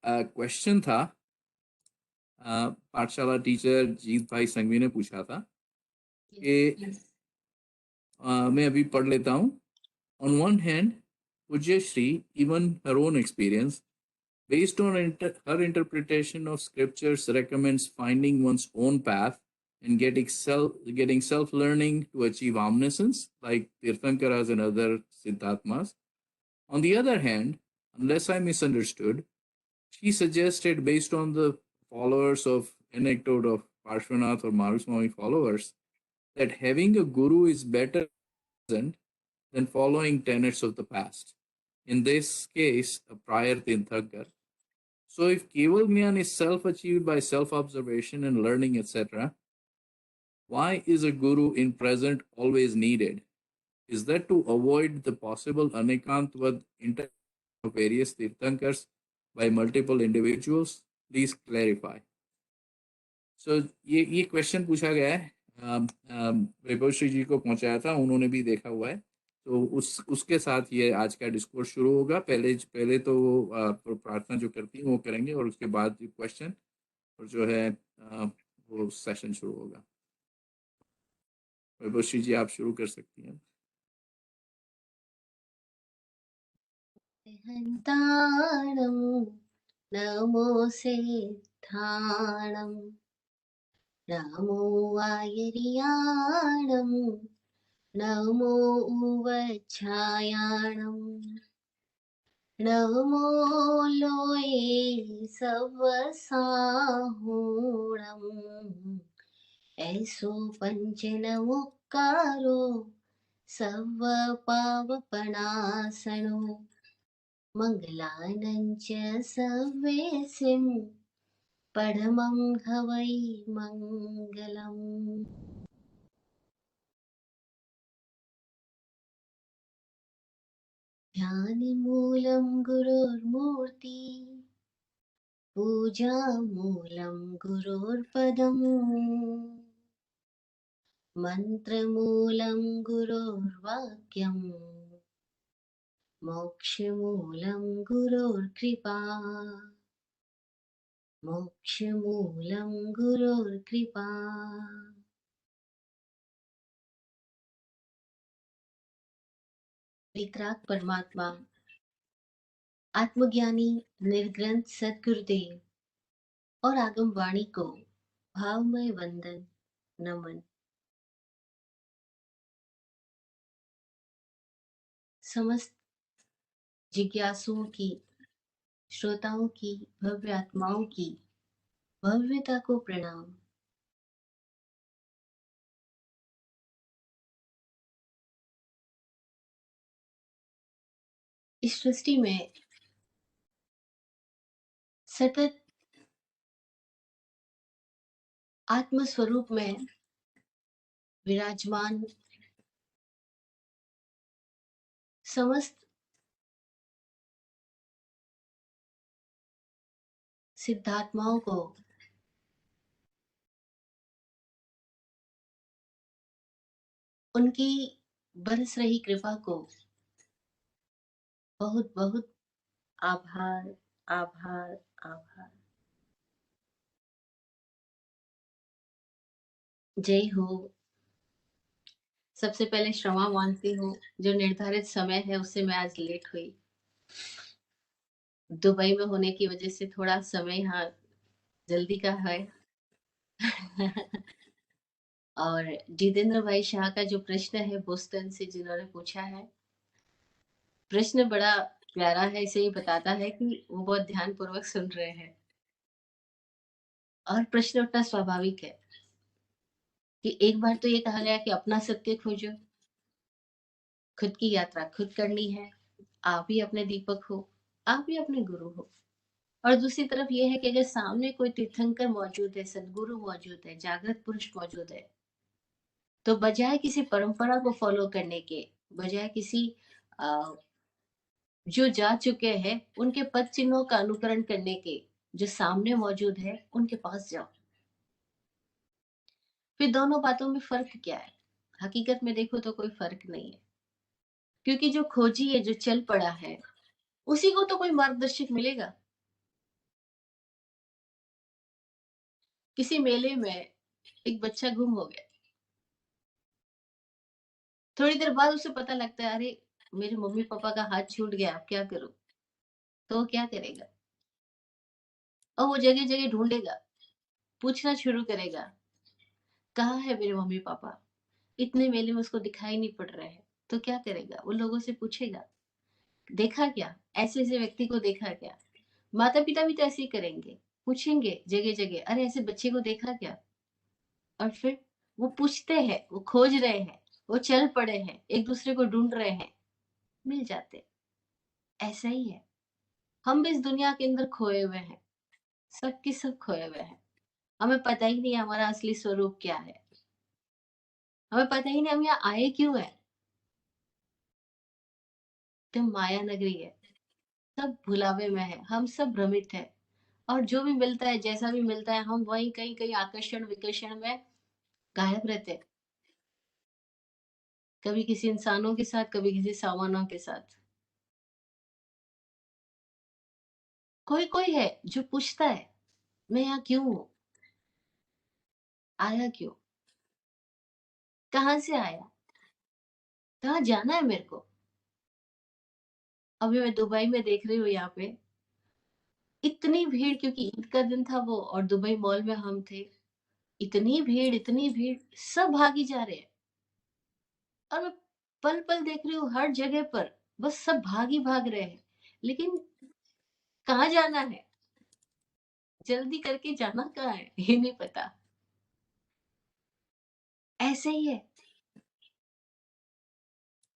Question था, पाठशाला teacher जीत भाई संघवी ने पूछा था कि मैं अभी पढ़ लेता हूँ. On one hand, Pujya Shri, even her own experience, based on her interpretation of scriptures, recommends finding one's own path and getting self-learning to achieve omniscience, like Tirthankaras and other Siddhartmas. On the other hand, unless I misunderstood, she suggested, based on the followers of anecdote of Parshvanath or Maruswami followers, that having a guru is better present than following tenets of the past. In this case, a prior Tirthankar. So, if Keval Gyan is self achieved by self observation and learning, etc., why is a guru in present always needed? Is that to avoid the possible Anekantvad interaction of various Tirthankars by multiple individuals? Please clarify. सो ये question पूछा गया है, वैभव श्री जी को पहुंचाया था, उन्होंने भी देखा हुआ है. तो उसके साथ ये आज का डिस्कोर्स शुरू होगा. पहले तो प्रार्थना जो करती है वो करेंगे और उसके बाद क्वेश्चन और जो है वो सेशन शुरू होगा. वैभव श्री जी आप शुरू कर सकती हैं. नमो सिद्धाणम् नमो वायरियाणम् नमो उवच्छायाणम् नमो लोये सवसाहूणम् ऐसो पंचनमुक्कारो सव पावपनासनो मङ्गलानञ्च सव्येसिं परमं हवै मङ्गलम्. ध्यानमूलं गुरोर्मूर्ति पूजामूलं गुरोर्पदम् मन्त्रमूलं गुरोर्वाक्यम् मोक्षमूलं गुरोर्कृपा मोक्षमूलं गुरोर्कृपा. वितराग परमात्मा आत्मज्ञानी निर्ग्रंथ सद्गुरुदेव और आगम वाणी को भावमय वंदन नमन. समस्त जिज्ञासुओं की, श्रोताओं की, भव्य आत्माओं की भव्यता को प्रणाम. इस सृष्टि में सतत आत्म स्वरूप में विराजमान समस्त सिद्धात्माओं को उनकी बरस रही कृपा को बहुत बहुत आभार आभार आभार. जय हो. सबसे पहले क्षमा मांगती हूँ, जो निर्धारित समय है उससे मैं आज लेट हुई. दुबई में होने की वजह से थोड़ा समय यहाँ जल्दी का है. और जितेंद्र भाई शाह का जो प्रश्न है बोस्टन से जिन्होंने पूछा है, प्रश्न बड़ा प्यारा है. इसे ये बताता है कि वो बहुत ध्यान पूर्वक सुन रहे हैं. और प्रश्न उठना स्वाभाविक है कि एक बार तो ये कहा गया कि अपना सत्य खोजो, खुद की यात्रा खुद करनी है. आप ही अपने दीपक हो, आप ही अपने गुरु हो. और दूसरी तरफ ये है कि अगर सामने कोई तीर्थंकर मौजूद है, सदगुरु मौजूद है, जागृत पुरुष मौजूद है, तो बजाय किसी परंपरा को फॉलो करने के, बजाय किसी जो जा चुके हैं उनके पद चिन्हों का अनुकरण करने के, जो सामने मौजूद है उनके पास जाओ. फिर दोनों बातों में फर्क क्या है? हकीकत में देखो तो कोई फर्क नहीं है, क्योंकि जो खोजी है, जो चल पड़ा है, उसी को तो कोई मार्गदर्शक मिलेगा. किसी मेले में एक बच्चा गुम हो गया। थोड़ी देर बाद उसे पता लगता है, अरे मेरे मम्मी पापा का हाथ छूट गया, अब क्या करूं? तो वो क्या करेगा? और वो जगह जगह ढूंढेगा, पूछना शुरू करेगा, कहाँ है मेरे मम्मी पापा? इतने मेले में उसको दिखाई नहीं पड़ रहे हैं। तो क्या करेगा? वो लोगों से पूछेगा, देखा क्या? ऐसे ऐसे व्यक्ति को देखा क्या? माता पिता भी तो ऐसे ही करेंगे, पूछेंगे जगह जगह, अरे ऐसे बच्चे को देखा क्या? और फिर वो पूछते हैं, वो खोज रहे हैं, वो चल पड़े हैं, एक दूसरे को ढूंढ रहे हैं, मिल जाते। ऐसा ही है, हम भी इस दुनिया के अंदर खोए हुए हैं, सब के सब खोए हुए हैं। हमें पता ही नहीं है हमारा असली स्वरूप क्या है, हमें पता ही नहीं हम यहाँ आए क्यों है। तो माया नगरी है, सब भुलावे में है, हम सब भ्रमित है। और जो भी मिलता है, जैसा भी मिलता है, हम वही कहीं कहीं आकर्षण विकर्षण में गायब रहते हैं। कभी किसी इंसानों के साथ, कभी किसी सामानों के साथ। कोई कोई है जो पूछता है, मैं यहाँ क्यों हूँ? आया क्यों? कहाँ से आया? कहाँ जाना है मेरे को? अभी मैं दुबई में देख रही हूँ, यहाँ पे इतनी भीड़, क्योंकि ईद का दिन था वो, और दुबई मॉल में हम थे। इतनी भीड़, सब भागी जा रहे हैं। और मैं पल पल देख रही हूँ हर जगह पर, बस सब भाग ही भाग रहे हैं। लेकिन कहाँ जाना है? जल्दी करके जाना कहाँ है ये नहीं पता। ऐसे ही है,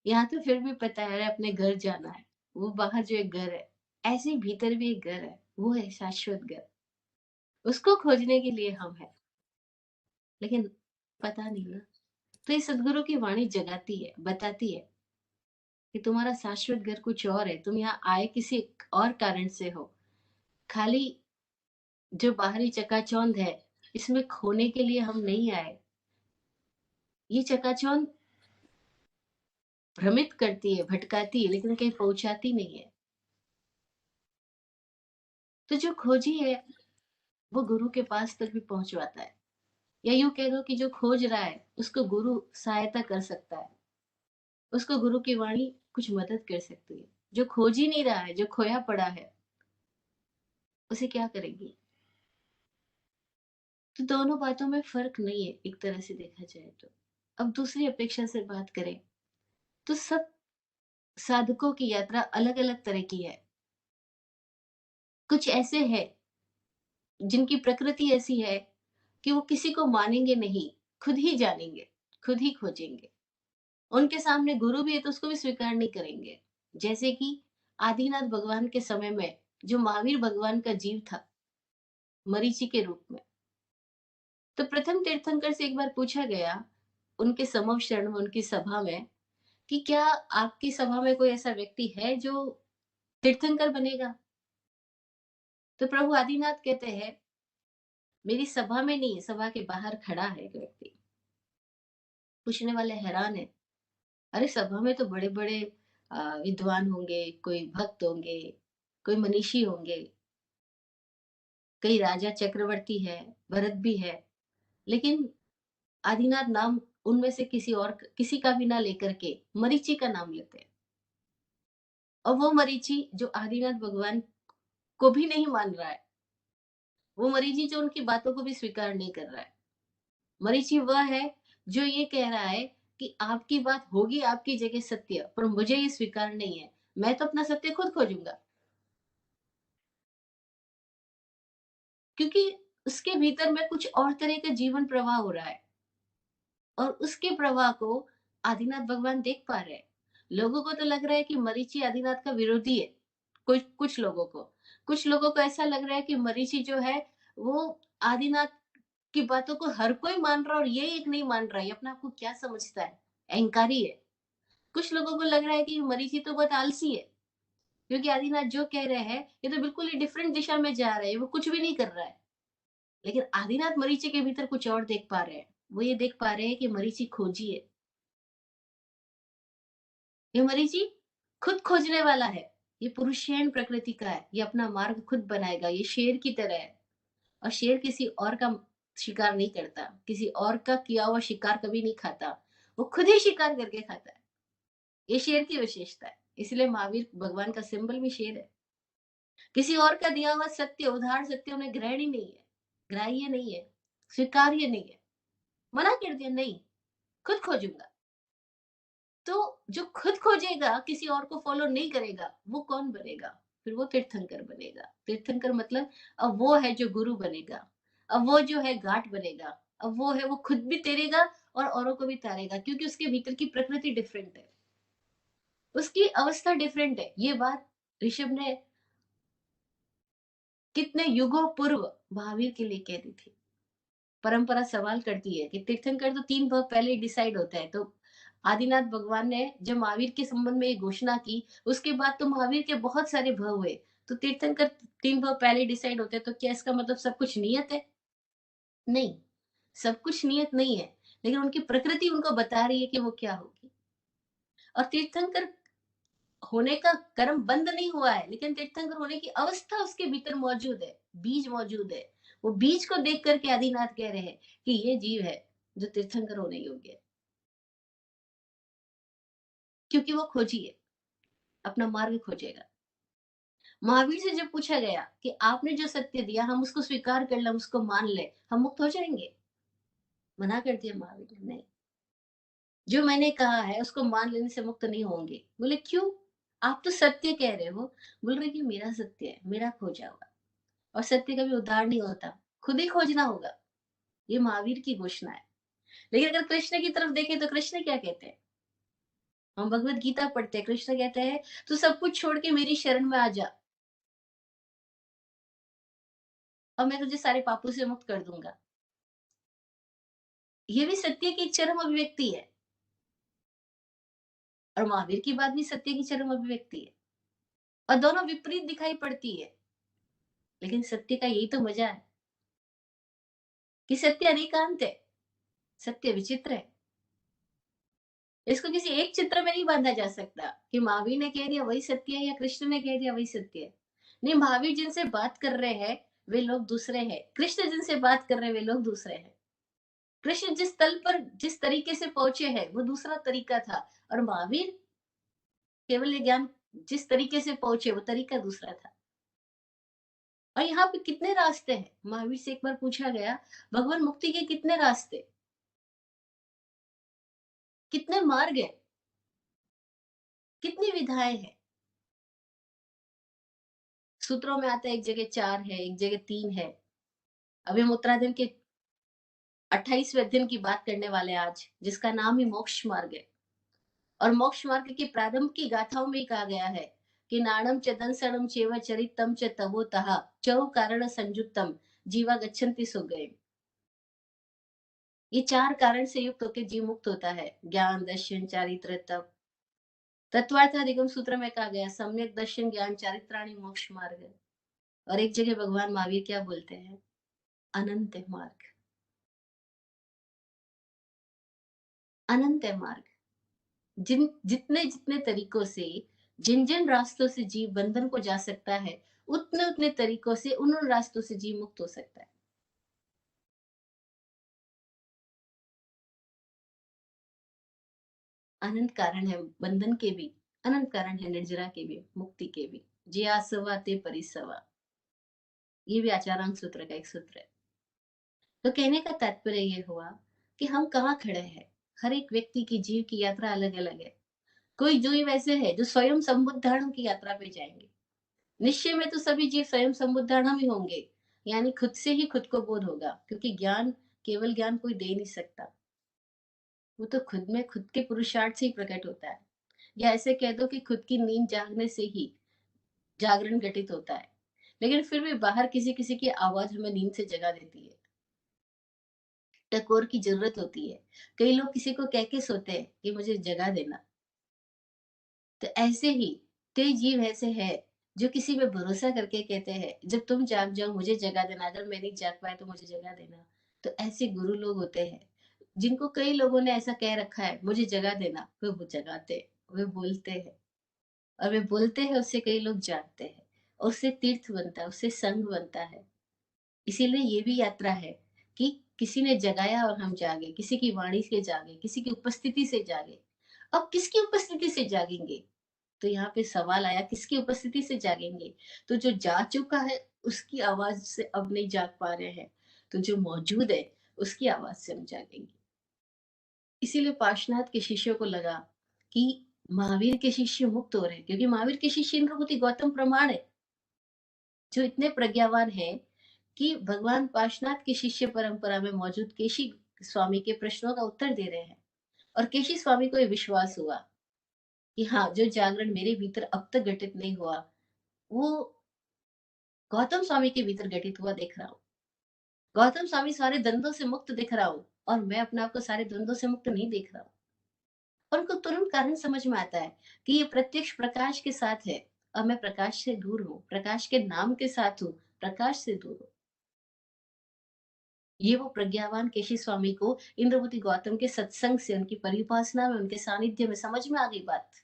यहाँ तो फिर भी पता है, अरे अपने घर जाना है। वो बाहर जो एक घर है, ऐसे ही भीतर भी एक घर है, वो है शाश्वत घर। उसको खोजने के लिए हम हैं, लेकिन पता नहीं ना। तो ये सदगुरु की वाणी जगाती है, बताती है कि तुम्हारा शाश्वत घर कुछ और है, तुम यहाँ आए किसी और कारण से हो। खाली जो बाहरी चकाचौंध है, इसमें खोने के लिए हम नहीं आए। ये चकाचौंध भ्रमित करती है, भटकाती है, लेकिन कहीं पहुंचाती नहीं है। तो जो खोजी है, वो गुरु के पास तक भी पहुंचवाता है। या यूं कह दो कि जो खोज रहा है, उसको गुरु सहायता कर सकता है, उसको गुरु की वाणी कुछ मदद कर सकती है। जो खोज ही नहीं रहा है, जो खोया पड़ा है, उसे क्या करेगी? तो दोनों बातों में फर्क नहीं है, एक तरह से देखा जाए तो। अब दूसरी अपेक्षा से बात करें, तो सब साधकों की यात्रा अलग अलग तरह की है। कुछ ऐसे हैं जिनकी प्रकृति ऐसी है कि वो किसी को मानेंगे नहीं, खुद ही जानेंगे, खुद ही खोजेंगे। उनके सामने गुरु भी है तो उसको भी स्वीकार नहीं करेंगे। जैसे कि आदिनाथ भगवान के समय में जो महावीर भगवान का जीव था, मरीचि के रूप में। तो प्रथम तीर्थंकर से एक बार पूछा गया, उनके समवशरण में, उनकी सभा में, कि क्या आपकी सभा में कोई ऐसा व्यक्ति है जो तीर्थंकर बनेगा? तो प्रभु आदिनाथ कहते हैं, मेरी सभा में नहीं, सभा के बाहर खड़ा है एक व्यक्ति। पूछने वाले हैरान है, अरे सभा में तो बड़े बड़े विद्वान होंगे, कोई भक्त होंगे, कोई मनीषी होंगे, कई राजा चक्रवर्ती है, भरत भी है, लेकिन आदिनाथ नाम उनमें से किसी का भी ना लेकर के मरीचि का नाम लेते हैं। और वो मरीचि जो आदिनाथ भगवान को भी नहीं मान रहा है, वो मरीचि जो उनकी बातों को भी स्वीकार नहीं कर रहा है। मरीचि वह है जो ये कह रहा है कि आपकी बात होगी आपकी जगह सत्य, पर मुझे ये स्वीकार नहीं है, मैं तो अपना सत्य खुद खोजूंगा। क्योंकि उसके भीतर में कुछ और तरह का जीवन प्रवाह हो रहा है, और उसके प्रवाह को आदिनाथ भगवान देख पा रहे हैं। लोगों को तो लग रहा है कि मरीचि आदिनाथ का विरोधी है। कुछ लोगों को ऐसा लग रहा है कि मरीचि जो है, वो आदिनाथ की बातों को हर कोई मान रहा है और ये एक नहीं मान रहा है। ये अपने आप को क्या समझता है, अहंकारी है। कुछ लोगों को लग रहा है कि मरीचि तो बहुत आलसी है, क्योंकि आदिनाथ जो कह रहे हैं ये तो बिल्कुल ही डिफरेंट दिशा में जा रहे हैं, वो कुछ भी नहीं कर रहा है। लेकिन आदिनाथ मरीचि के भीतर कुछ और देख पा रहे हैं। वो ये देख पा रहे हैं कि मरीचि खोजी है, ये मरीचि खुद खोजने वाला है। ये पुरुषेण प्रकृति का है, ये अपना मार्ग खुद बनाएगा, ये शेर की तरह है। और शेर किसी और का शिकार नहीं करता, किसी और का किया हुआ शिकार कभी नहीं खाता, वो खुद ही शिकार करके खाता है। ये शेर की विशेषता है, इसलिए महावीर भगवान का सिंबल भी शेर है। किसी और का दिया हुआ सत्य, उधार सत्य उन्हें ग्रहण ही नहीं है, ग्राह्य नहीं है, स्वीकार्य नहीं है, मना कर दिया, नहीं, खुद खोजूंगा। तो जो खुद खोजेगा, किसी और को फॉलो नहीं करेगा, वो कौन बनेगा? फिर वो तीर्थंकर बनेगा। तीर्थंकर मतलब अब वो है जो गुरु बनेगा, अब वो जो है घाट बनेगा, अब वो है, वो खुद भी तैरेगा और औरों को भी तैरेगा, क्योंकि उसके भीतर की प्रकृति डिफरेंट है, उसकी अवस्था डिफरेंट है। ये बात ऋषभ ने कितने युगों पूर्व महावीर के लिए कह दी थी। परंपरा सवाल करती है कि तीर्थंकर तो 3 भव पहले ही डिसाइड होता है, तो आदिनाथ भगवान ने जब महावीर के संबंध में ये घोषणा की, उसके बाद तो महावीर के बहुत सारे भव हुए, तो तीर्थंकर 3 भव पहले डिसाइड होते हैं, तो क्या इसका मतलब सब कुछ नियत है? नहीं, सब कुछ नियत नहीं है, लेकिन उनकी प्रकृति उनको बता रही है कि वो क्या होगी। और तीर्थंकर होने का कर्म बंद नहीं हुआ है, लेकिन तीर्थंकर होने की अवस्था उसके भीतर मौजूद है, बीज मौजूद है। वो बीज को देख करके आदिनाथ कह रहे हैं कि ये जीव है जो तीर्थंकर होने योग्य है, क्योंकि वो खोजी है, अपना मार्ग खोजेगा। महावीर से जब पूछा गया कि आपने जो सत्य दिया, हम उसको स्वीकार कर ले, हम उसको मान ले, हम मुक्त हो जाएंगे? मना कर दिया महावीर ने, नहीं, जो मैंने कहा है उसको मान लेने से मुक्त नहीं होंगे। बोले क्यों? आप तो सत्य कह रहे हो। बोल रहे कि मेरा सत्य है, मेरा खोजा हुआ, और सत्य कभी उधार नहीं होता, खुद ही खोजना होगा। ये महावीर की घोषणा है। लेकिन अगर कृष्ण की तरफ देखें तो कृष्ण क्या कहते हैं? हम भगवत गीता पढ़ते हैं, कृष्ण कहते हैं तू सब कुछ छोड़ के मेरी शरण में आ जा और मैं तुझे सारे पापों से मुक्त कर दूंगा। ये भी सत्य की एक चरम अभिव्यक्ति है, और महावीर की बात भी सत्य की चरम अभिव्यक्ति है, और दोनों विपरीत दिखाई पड़ती है, लेकिन सत्य का यही तो मजा है कि सत्य अनेकांत है, सत्य विचित्र है। इसको किसी एक चित्र में नहीं बांधा जा सकता कि महावीर ने कह दिया वही सत्य है या कृष्ण ने कह दिया वही सत्य है। नहीं, महावीर जिनसे बात कर रहे हैं वे लोग दूसरे हैं, कृष्ण जिनसे बात कर रहे हैं वे लोग दूसरे हैं। कृष्ण जिस तल पर जिस तरीके से पहुंचे हैं वो दूसरा तरीका था, और महावीर केवल ज्ञान जिस तरीके से पहुंचे वो तरीका दूसरा था। और यहाँ पे कितने रास्ते हैं? महावीर से एक बार पूछा गया, भगवान मुक्ति के कितने रास्ते, कितने मार्ग है, कितनी विधाएं हैं? सूत्रों में आता है एक जगह 4 है, एक जगह 3 है। अभी हम उत्तराधर्म के 28वें अध्ययन की बात करने वाले हैं आज, जिसका नाम ही मोक्ष मार्ग है। और मोक्ष मार्ग के प्रारंभ की गाथाओं में ही कहा गया है कि नाणम च दंसणम चेव चरितम च तवोतः चौ कारण संयुक्तम जीवा गच्छन्ति सुगए। ये 4 कारण से युक्त होकर जीव मुक्त होता है, ज्ञान, दर्शन, चारित्र, तप। तत्वार्थाधिगम सूत्र में कहा गया सम्यक दर्शन ज्ञान चारित्राणि मोक्ष मार्ग। और एक जगह भगवान महावीर क्या बोलते हैं? अनंत मार्ग, अनंत मार्ग। जिन जितने जितने तरीकों से, जिन जिन रास्तों से जीव बंधन को जा सकता है, उतने उतने तरीकों से उन रास्तों से जीव मुक्त हो सकता है। अनंत कारण है बंधन के भी, अनंत कारण है निर्जरा के भी, मुक्ति के भी। जिया सवा ते परिसवा, ये भी आचारांग सूत्र का एक सूत्र है। तो कहने का तात्पर्य ये हुआ कि हम कहाँ खड़े हैं। हर एक व्यक्ति की जीव की यात्रा अलग अलग है। कोई जीव ऐसे है जो स्वयं संबुद्धारणु की यात्रा पे जाएंगे। निश्चय में तो सभी जीव स्वयं संबुद्धारणु ही होंगे, यानी खुद से ही खुद को बोध होगा, क्योंकि ज्ञान, केवल ज्ञान कोई दे नहीं सकता, वो तो खुद में खुद के पुरुषार्थ से ही प्रकट होता है। या ऐसे कह दो कि खुद की नींद जागने से ही जागरण घटित होता है। लेकिन फिर भी बाहर किसी किसी की आवाज हमें नींद से जगा देती है, टकोर की जरूरत होती है। कई लोग किसी को कह के सोते हैं कि मुझे जगा देना। तो ऐसे ही कई जीव ऐसे हैं जो किसी पे भरोसा करके कहते हैं जब तुम जाग जाओ मुझे जगा देना, अगर मैं नहीं जाग पाया तो मुझे जगा देना। तो ऐसे गुरु लोग होते हैं जिनको कई लोगों ने ऐसा कह रखा है मुझे जगा देना, वो जगाते हैं, वे बोलते हैं, और वे बोलते हैं उससे कई लोग जागते हैं, और उससे तीर्थ बनता है, उससे संग बनता है। इसीलिए ये भी यात्रा है कि किसी ने जगाया और हम जागे, किसी की वाणी से जागे, किसी की उपस्थिति से जागे। अब किसकी उपस्थिति से जागेंगे? तो यहाँ पे सवाल आया, किसकी उपस्थिति से जागेंगे? तो जो जा चुका है उसकी आवाज से अब नहीं जाग पा रहे हैं, तो जो मौजूद है उसकी आवाज से हम जागेंगे। इसीलिए पार्श्वनाथ के शिष्यों को लगा कि महावीर के शिष्य मुक्त हो रहे हैं, क्योंकि महावीर के शिष्य इंद्रभूति गौतम प्रमाण है, जो इतने प्रज्ञावान हैं कि भगवान पार्श्वनाथ की शिष्य परंपरा में मौजूद केशी स्वामी के प्रश्नों का उत्तर दे रहे हैं। और केशी स्वामी को ये विश्वास हुआ कि हाँ, जो जागरण मेरे भीतर अब तक घटित नहीं हुआ, वो गौतम स्वामी के भीतर घटित हुआ देख रहा हूँ। गौतम स्वामी सारे द्वंद्वों से मुक्त दिख रहा हूँ और मैं अपने आप को सारे द्वंद्वों से मुक्त नहीं देख रहा हूँ। और उनको तुरंत कारण समझ में आता है कि ये प्रत्यक्ष प्रकाश के साथ है और मैं प्रकाश से दूर हूँ, प्रकाश के नाम के साथ हूँ, प्रकाश से दूर हूँ। ये वो प्रज्ञावान केशी स्वामी को इंद्रभूति गौतम के सत्संग से, उनकी परिउपासना में, उनके सानिध्य में समझ में आ गई बात।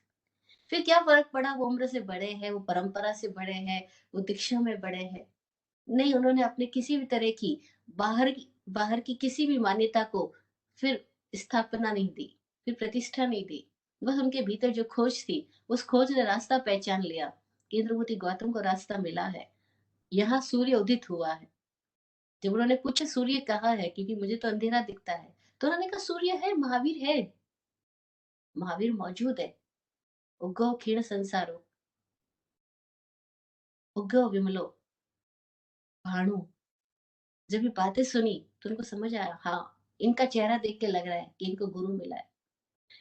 फिर क्या फर्क पड़ा, वो उम्र से बड़े हैं, वो परंपरा से बड़े हैं, वो दीक्षा में बड़े हैं। नहीं, उन्होंने अपने किसी भी तरह की बाहर की किसी भी मान्यता को फिर स्थापना नहीं दी, फिर प्रतिष्ठा नहीं दी। बस उनके भीतर जो खोज थी, उस खोज ने रास्ता पहचान लिया कि इंद्रभूति गौतम को रास्ता मिला है। यहाँ सूर्य उदित हुआ है। जब उन्होंने पूछा सूर्य कहाँ है, क्योंकि मुझे तो अंधेरा दिखता है, तो उन्होंने कहा सूर्य है, महावीर है, महावीर मौजूद है। उगो क्षीण संसारो, उगो विमलो, भानु। जब ये बातें सुनी तो उनको समझ आया, हाँ, इनका चेहरा देख के लग रहा है कि इनको गुरु मिला है।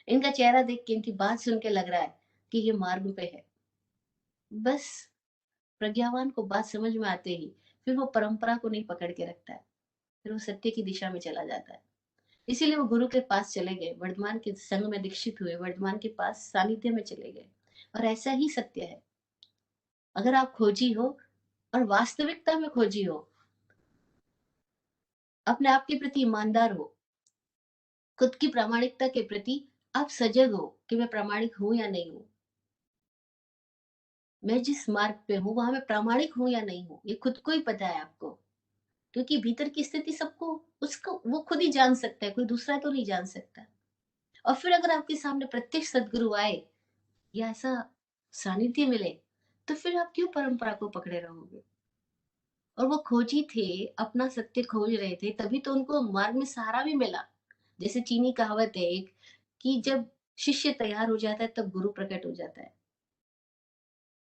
इनका चेहरा देख के, इनकी बात सुन के लग रहा है कि ये मार्ग पे है। बस प्रज्ञावान को बात समझ में आते ही फिर वो परंपरा को नहीं पकड़ के रखता है, फिर वो सत्य की दिशा में चला जाता है। इसीलिए वो गुरु के पास चले गए, वर्धमान के संग में दीक्षित हुए, वर्धमान के पास सानिध्य में चले गए। और ऐसा ही सत्य है। अगर आप खोजी हो और वास्तविकता में खोजी हो, अपने आप के प्रति ईमानदार हो, खुद की प्रामाणिकता के प्रति आप सजग हो कि मैं प्रामाणिक हूं या नहीं हूं, मैं जिस मार्ग पे हूं वहां मैं प्रामाणिक हूं या नहीं हूं, ये खुद को ही पता है आपको। क्योंकि भीतर की स्थिति सबको, उसको वो खुद ही जान सकता है, कोई दूसरा तो नहीं जान सकता। और फिर अगर आपके सामने प्रत्यक्ष सदगुरु आए या ऐसा सानिध्य मिले, तो फिर आप क्यों परंपरा को पकड़े रहोगे? और वो खोजी थे, अपना सत्य खोज रहे थे, तभी तो उनको मार्ग में सहारा भी मिला। जैसे चीनी कहावत है एक, कि जब शिष्य तैयार हो जाता है तब गुरु प्रकट हो जाता है।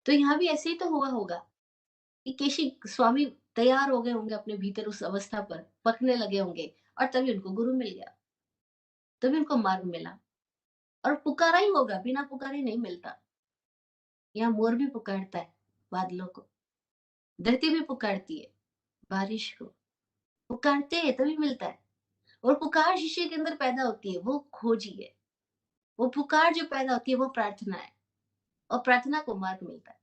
तो यहाँ भी ऐसे ही तो हुआ होगा कि केशी स्वामी तैयार हो गए होंगे अपने भीतर उस अवस्था पर, पकने लगे होंगे, और तभी उनको गुरु मिल गया, तभी उनको मार्ग मिला। और पुकारा ही होगा, बिना पुकारे नहीं मिलता। यहाँ मोर भी पुकारता है बादलों को, धरती भी पुकारती है बारिश को, पुकारते हैं तभी मिलता है। और पुकार शिष्य के अंदर पैदा होती है, वो खोजी है। वो पुकार जो पैदा होती है वो प्रार्थना है, और प्रार्थना को मार्ग मिलता है।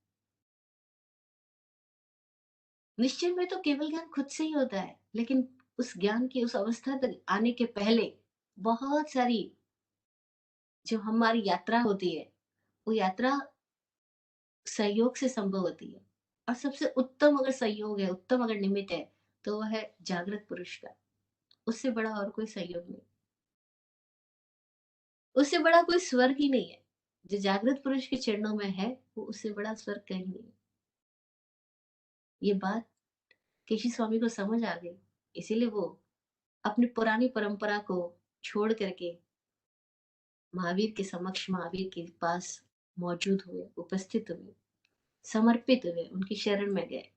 निश्चय में तो केवल ज्ञान खुद से ही होता है, लेकिन उस ज्ञान की उस अवस्था तक आने के पहले बहुत सारी जो हमारी यात्रा होती है, वो यात्रा सहयोग से संभव होती है। और सबसे उत्तम अगर सहयोग है, उत्तम अगर निमित्त है, तो वह है जागृत पुरुष का। उससे बड़ा और कोई सहयोग नहीं, उससे बड़ा कोई स्वर्ग ही नहीं है। जो जागृत पुरुष के चरणों में है, वो उससे बड़ा स्वर्ग कहीं नहीं है। ये बात केशी स्वामी को समझ आ गई, इसीलिए वो अपनी पुरानी परंपरा को छोड़ करके महावीर के समक्ष, महावीर के पास मौजूद हुए, उपस्थित हुए, समर्पित हुए, उनकी शरण में गए।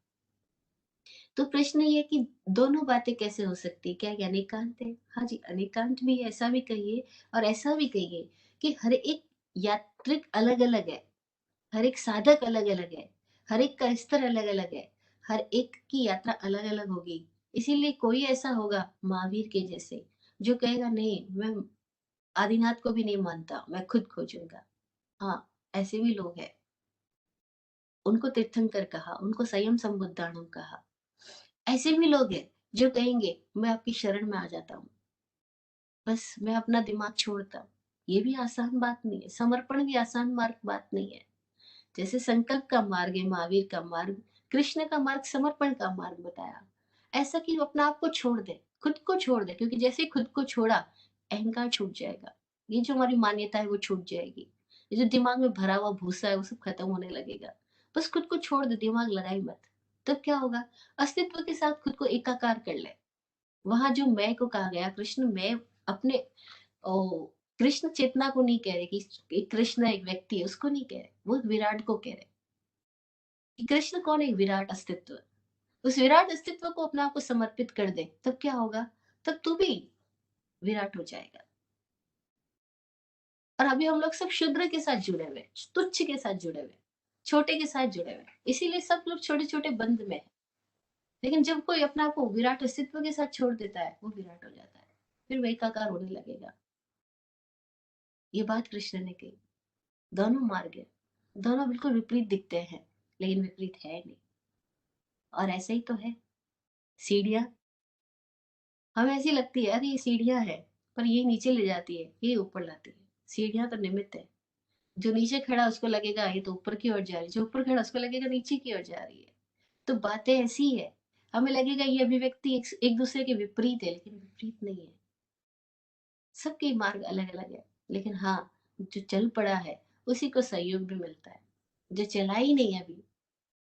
तो प्रश्न ये कि दोनों बातें कैसे हो सकती है? क्या ये अनेकांत है? हाँ जी, अनेकांत भी है, ऐसा भी कहिए। और ऐसा भी कहिए कि हर एक यात्रिक अलग अलग है, हर एक साधक अलग अलग है, हर एक का स्तर अलग अलग है, हर एक की यात्रा अलग अलग होगी। इसीलिए कोई ऐसा होगा महावीर के जैसे जो कहेगा नहीं, मैं आदिनाथ को भी नहीं मानता, मैं खुद खोजूंगा। हाँ, ऐसे भी लोग हैं। उनको तीर्थंकर कहा, उनको संयम संबुद्धाणु कहा। ऐसे भी लोग हैं जो कहेंगे मैं आपकी शरण में आ जाता हूँ, बस मैं अपना दिमाग छोड़ता हूँ। ये भी आसान बात नहीं है, समर्पण भी आसान मार्ग बात नहीं है। जैसे संकल्प का मार्ग है महावीर का मार्ग, कृष्ण का मार्ग समर्पण का मार्ग बताया। ऐसा कि वो अपना आप को छोड़ दे, खुद को छोड़ दे, क्योंकि जैसे ही खुद को छोड़ा, अहंकार छूट जाएगा। ये जो हमारी मान्यता है वो छूट जाएगी। ये जो दिमाग में भरा हुआ भूसा है वो सब खत्म होने लगेगा। बस खुद को छोड़ दे, दिमाग लगाई मत। तब क्या होगा? अस्तित्व के साथ खुद को एकाकार कर ले। वहाँ जो मैं को कहा गया, कृष्ण मैं अपने ओ कृष्ण चेतना को नहीं कह रहे कि एक कृष्ण एक व्यक्ति है, उसको नहीं कह रहे। वो एक विराट को कह रहे कि कृष्ण कौन है? एक विराट अस्तित्व। उस विराट अस्तित्व को अपने आप को समर्पित कर दे, तब क्या होगा? तब तू भी विराट हो जाएगा। और अभी हम लोग सब शूद्र के साथ जुड़े हुए, तुच्छ के साथ जुड़े हुए, छोटे के साथ जुड़े हुए, इसीलिए सब लोग छोटे छोटे बंध में है। लेकिन जब कोई अपने आप को विराट अस्तित्व के साथ छोड़ देता है, वो विराट हो जाता है, फिर वो एकाकार होने लगेगा। ये बात कृष्ण ने कही। दोनों मार्ग है, दोनों बिल्कुल विपरीत दिखते हैं, लेकिन विपरीत है नहीं। और ऐसा ही तो है। सीढ़ियां हमें ऐसी लगती है, अरे ये सीढ़ियां है, पर ये नीचे ले जाती है, ये ऊपर लाती है। सीढ़ियां तो निमित्त है। जो नीचे खड़ा उसको लगेगा ये तो ऊपर की ओर जा रही है, जो ऊपर खड़ा उसको लगेगा नीचे की ओर जा रही है। तो बातें ऐसी है, हमें लगेगा ये अभिव्यक्ति एक दूसरे के विपरीत है, लेकिन विपरीत नहीं है। सबके मार्ग अलग अलग है, लेकिन हाँ, जो चल पड़ा है उसी को सहयोग भी मिलता है। जो चला ही नहीं है अभी,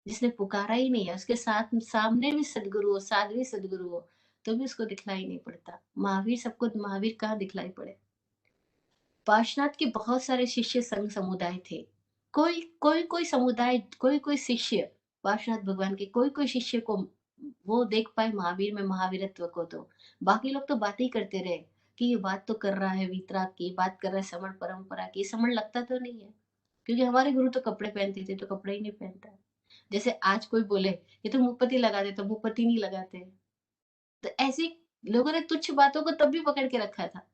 जिसने पुकारा ही नहीं है, उसके साथ सामने भी सदगुरु हो, साध्वी सदगुरु हो, तो भी उसको दिखलाई नहीं पड़ता। महावीर सबको महावीर कहाँ दिखलाई पड़े? पार्श्वनाथ के बहुत सारे शिष्य संघ समुदाय थे। कोई कोई कोई समुदाय, कोई कोई शिष्य पार्श्वनाथ भगवान के कोई कोई शिष्य को वो देख पाए महावीर में महावीरत्व को। तो बाकी लोग तो बात ही करते रहे कि ये बात तो कर रहा है वीतराग की, बात कर रहा है समण परंपरा की। समण लगता तो नहीं है, क्योंकि हमारे गुरु तो कपड़े पहनते थे, तो कपड़े ही नहीं पहनता है। जैसे आज कोई बोले ये तो मुंहपत्ती लगाते, तो मुंहपत्ती नहीं लगाते। तो ऐसी लोगों ने तुच्छ बातों को तब भी पकड़ के रखा था।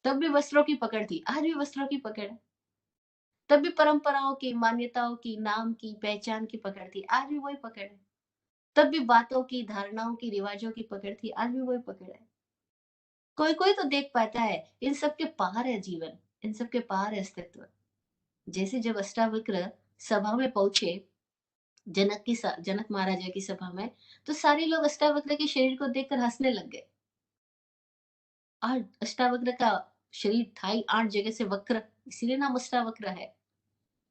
तब भी वस्त्रों की पकड़ थी, आज भी वस्त्रों की पकड़ है। तब भी परंपराओं की, मान्यताओं की, नाम की, पहचान की पकड़ थी, आज भी वही पकड़ है। तब भी बातों की, धारणाओं की, रिवाजों की पकड़ थी, आज भी वही पकड़ है। कोई कोई तो देख पाता है, इन सब के पार है जीवन, इन सब के पार है अस्तित्व। जैसे जब अष्टावक्र सभा में पहुंचे, जनक महाराजा की सभा में, तो सारे लोग अष्टावक्र के शरीर को देखकर हंसने लग गए। और अष्टावक्र का शरीर था ही 8 जगह से वक्र, इसीलिए नाम अष्टावक्र है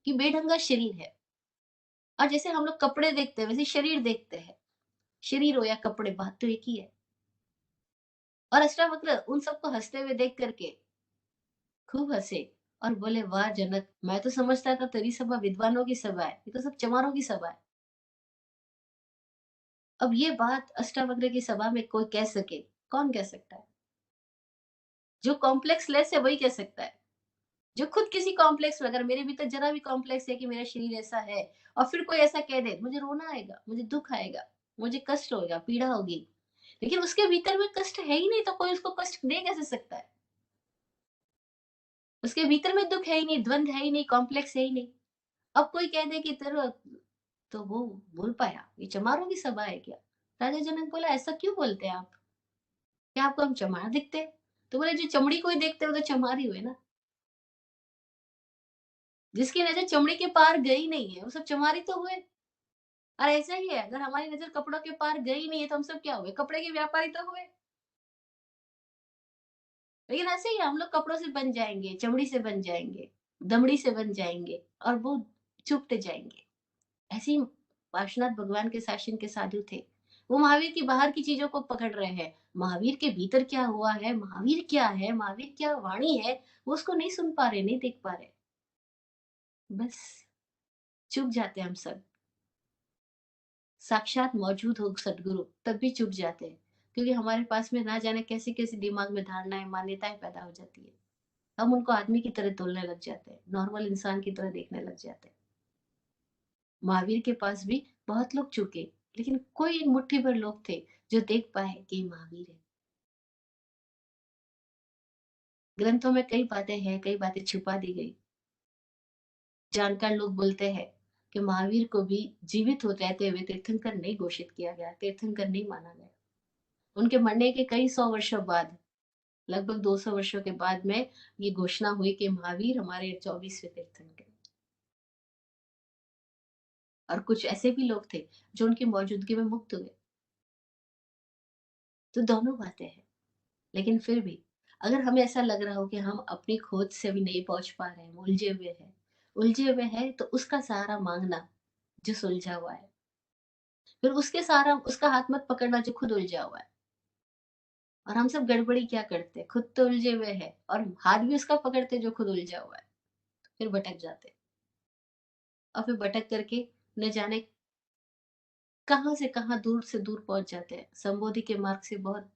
कि बेढंगा शरीर है। और जैसे हम लोग कपड़े देखते हैं, वैसे शरीर देखते हैं। शरीर हो या कपड़े, बात तो एक ही है। और अष्टावक्र उन सबको हंसते हुए देख करके खूब हंसे और बोले, वाह जनक, मैं तो समझता था तेरी सभा विद्वानों की सभा है, ये तो सब चमारों की सभा है। अब ये बात अष्टावक्र की सभा में कोई कह सके, कौन कह सकता है? जो कॉम्प्लेक्स लेस है वही कह सकता है। जो खुद किसी कॉम्प्लेक्स में, अगर मेरे भीतर जरा भी कॉम्प्लेक्स है कि मेरा शरीर ऐसा है, और फिर कोई ऐसा कह दे, मुझे रोना आएगा, मुझे दुख आएगा, मुझे कष्ट होगा, पीड़ा होगी। लेकिन उसके भीतर में कष्ट है ही नहीं, तो कोई उसको कष्ट दे कैसे सकता है? उसके भीतर में दुख है ही नहीं, द्वंद है ही नहीं, कॉम्प्लेक्स है ही नहीं। अब कोई कह दे कि तेरा, तो वो बोल पाया ये चमारों की सभा है क्या? राजा जनक बोला, ऐसा क्यों बोलते हैं आप? क्या आपको हम चमार दिखते हैं? तो बोले, जो चमड़ी को ही देखते हो तो चमार ही हुए ना। जिसकी नजर चमड़ी के पार गई नहीं है, वो सब चमार ही तो हुए। और ऐसा ही है, अगर हमारी नजर कपड़ों के पार गई नहीं है, तो हम सब क्या हुए? कपड़े के व्यापारी तो हुए। लेकिन ऐसे ही हम लोग कपड़ों से बन जाएंगे, चमड़ी से बन जाएंगे, दमड़ी से बन जाएंगे, और वो चुपते जाएंगे। ऐसे ही पार्श्वनाथ भगवान के शासन के साधु थे। वो महावीर की बाहर की चीजों को पकड़ रहे हैं, महावीर के भीतर क्या हुआ है, महावीर क्या है, महावीर क्या वाणी है, वो उसको नहीं सुन पा रहे, नहीं देख पा रहे। बस चुप जाते हम सब। साक्षात मौजूद हो सदगुरु, तब भी चुप जाते हैं, क्योंकि हमारे पास में ना जाने कैसी कैसी दिमाग में धारणाएं, मान्यताएं पैदा हो जाती है। हम उनको आदमी की तरह तोलने लग जाते हैं, नॉर्मल इंसान की तरह देखने लग जाते हैं। महावीर के पास भी बहुत लोग चुके, लेकिन कोई एक मुट्ठी भर लोग थे जो देख पाए कि ये महावीर है। ग्रंथों में कई बातें हैं, कई बातें छुपा दी गई। जानकार लोग बोलते हैं कि महावीर को भी जीवित हो रहते हुए तीर्थंकर नहीं घोषित किया गया, तीर्थंकर नहीं माना गया। उनके मरने के कई सौ वर्षों बाद, लगभग 200 वर्षों के बाद में ये घोषणा हुई कि महावीर हमारे 24वें तीर्थंकर। और कुछ ऐसे भी लोग थे जो उनकी मौजूदगी में मुक्त हुए। तो दोनों बातें हैं। लेकिन फिर भी अगर हमें ऐसा लग रहा हो कि हम अपनी खोज से भी नहीं पहुंच पा रहे हैं, उलझे हुए हैं, तो उसका सहारा मांगना जो सुलझा हुआ है। फिर उसका हाथ मत पकड़ना जो खुद उलझा हुआ है। और हम सब गड़बड़ी क्या करते हैं, खुद तो उलझे हुए हैं और हाथ भी उसका पकड़ते जो खुद उलझा हुआ है। फिर भटक जाते, और फिर भटक करके न जाने कहाँ से कहाँ, दूर से दूर पहुंच जाते हैं, संबोधि के मार्ग से बहुत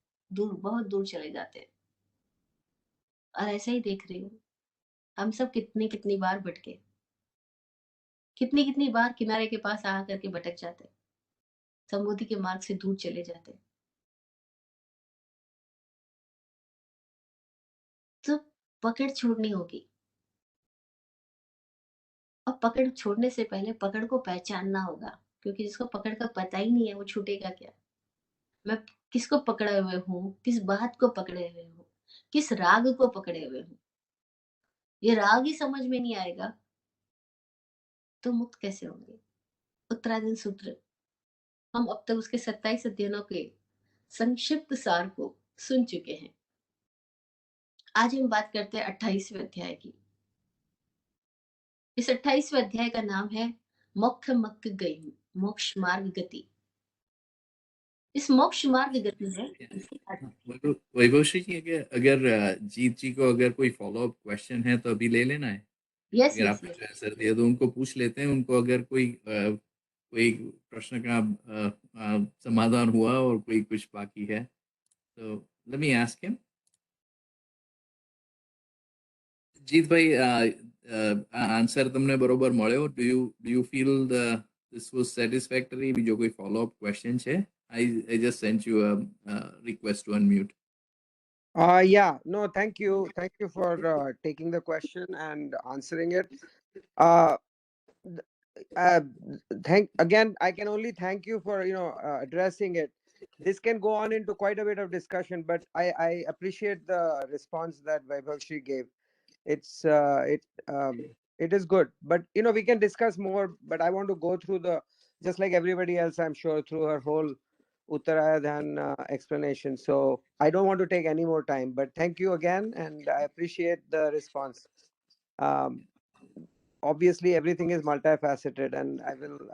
दूर चले जाते हैं। और ऐसा ही देख रही हूँ, हम सब कितनी कितनी बार भटके, कितनी कितनी बार किनारे के पास आ करके भटक जाते, संबोधि के मार्ग से दूर चले जाते। तो पकड़ छोड़नी होगी, और पकड़ छोड़ने से पहले पकड़ को पहचानना होगा, क्योंकि जिसको पकड़ का पता ही नहीं है वो छूटेगा क्या। मैं किसको पकड़े हुए हूँ, किस बात को पकड़े हुए हूँ, किस राग को पकड़े हुए हूँ, ये राग ही समझ में नहीं आएगा तो मुक्त कैसे होंगे। उत्तराधीन सूत्र, हम अब तक उसके 27 अध्ययनों के संक्षिप्त सार को सुन चुके हैं। आज हम बात करते हैं 28वें अध्याय की। इस 28वें अध्याय का नाम है मोक्ष मक्क गई, मोक्ष मार्ग गति। इस मोक्ष मार्ग गति है। वैभव श्री जी, अगर जीत जी को अगर कोई फॉलो अप क्वेश्चन है तो अभी ले लेना है। यस अगर यस आपने यस। जो आंसर दिया तो उनको पूछ लेते हैं, उनको अगर कोई प्रश्न का समाधान हुआ और कोई कुछ बाकी है तो लेट मी आस्क हिम। જીત ભાઈ, આન્સર તમને બરોબર મળ્યો? Do you feel this was satisfactory? બીજો કોઈ follow up question છે? I just sent you a request to unmute. Yeah, no, thank you. Thank you for taking the question and answering it. Uh, th- uh, I can only thank you for, addressing it. This can go on into quite a bit of discussion, but I appreciate the response that Vaibhav Shri gave. It is good, but we can discuss more, but I want to go through just like everybody else, I'm sure, through her whole Uttarayadhan explanation. So I don't want to take any more time, but thank you again, and I appreciate the response. um, Obviously everything is multifaceted, and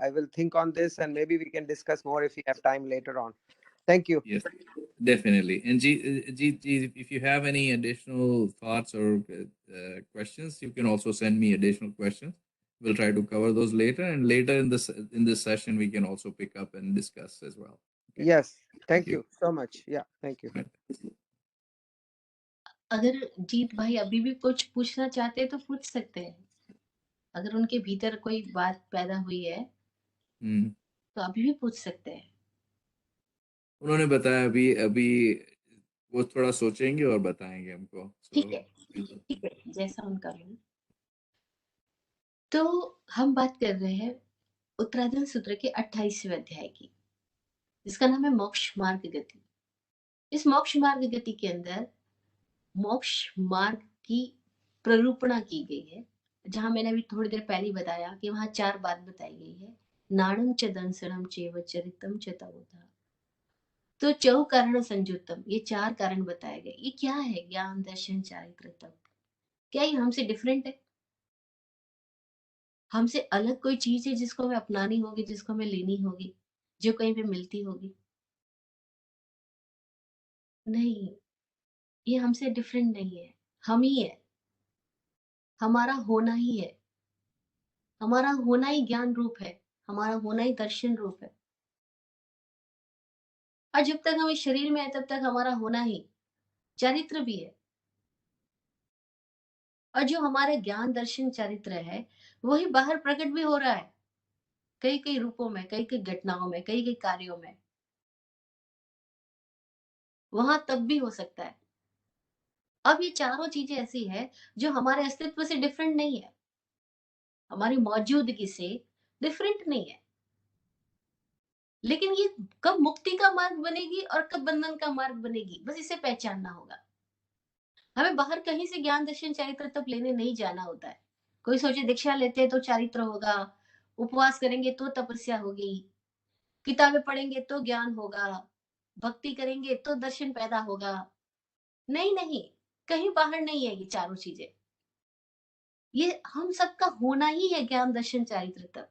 I will think on this, and maybe we can discuss more if we have time later on. Thank you. Yes, definitely. And Jeet, if you have any additional thoughts or questions, you can also send me additional questions. We'll try to cover those later, and later in this session we can also pick up and discuss as well. Okay? Yes, thank you so much. Yeah, thank you. Right. अगर जीत भाई अभी भी कुछ पूछना चाहते हैं तो पूछ सकते हैं, अगर उनके भीतर कोई बात पैदा हुई है तो अभी भी पूछ सकते हैं। उन्होंने बताया अभी अभी वो थोड़ा सोचेंगे और बताएंगे हमको। ठीक है, ठीक है, जैसा उनका हो। तो हम बात कर रहे हैं उत्तराधीन सूत्र के 28वें अध्याय की, जिसका नाम है मोक्ष मार्ग गति। इस मोक्ष मार्ग गति के अंदर मोक्ष मार्ग की प्ररूपणा की गई है, जहां मैंने अभी थोड़ी देर पहले बताया कि वहां 4 बात बताई गई है। नाणं च दंसनम चैव चरितम च तवोधा। तो चौ कारण संयुक्तम, ये 4 कारण बताए गए। ये क्या है? ज्ञान, दर्शन, चारित्र, तप। क्या ये हमसे डिफरेंट है? हमसे अलग कोई चीज है जिसको हमें अपनानी होगी, जिसको हमें लेनी होगी, जो कहीं पे मिलती होगी? नहीं, ये हमसे डिफरेंट नहीं है, हम ही है, हमारा होना ही है, हमारा होना ही ज्ञान रूप है, हमारा होना ही दर्शन रूप है। और जब तक हम इस शरीर में है तब तक हमारा होना ही चरित्र भी है। और जो हमारा ज्ञान, दर्शन, चरित्र है, वही बाहर प्रकट भी हो रहा है, कई कई रूपों में, कई कई घटनाओं में, कई कई कार्यों में। वहां तब भी हो सकता है। अब ये चारों चीजें ऐसी है जो हमारे अस्तित्व से डिफरेंट नहीं है, हमारी मौजूदगी से डिफरेंट नहीं है। लेकिन ये कब मुक्ति का मार्ग बनेगी और कब बंधन का मार्ग बनेगी, बस इसे पहचानना होगा। हमें बाहर कहीं से ज्ञान, दर्शन, चारित्र तप लेने नहीं जाना होता है। कोई सोचे दीक्षा लेते हैं तो चारित्र होगा, उपवास करेंगे तो तपस्या होगी, किताबें पढ़ेंगे तो ज्ञान होगा, भक्ति करेंगे तो दर्शन पैदा होगा। नहीं नहीं, कहीं बाहर नहीं है ये चारों चीजें। ये हम सबका होना ही है ज्ञान दर्शन चारित्र तप।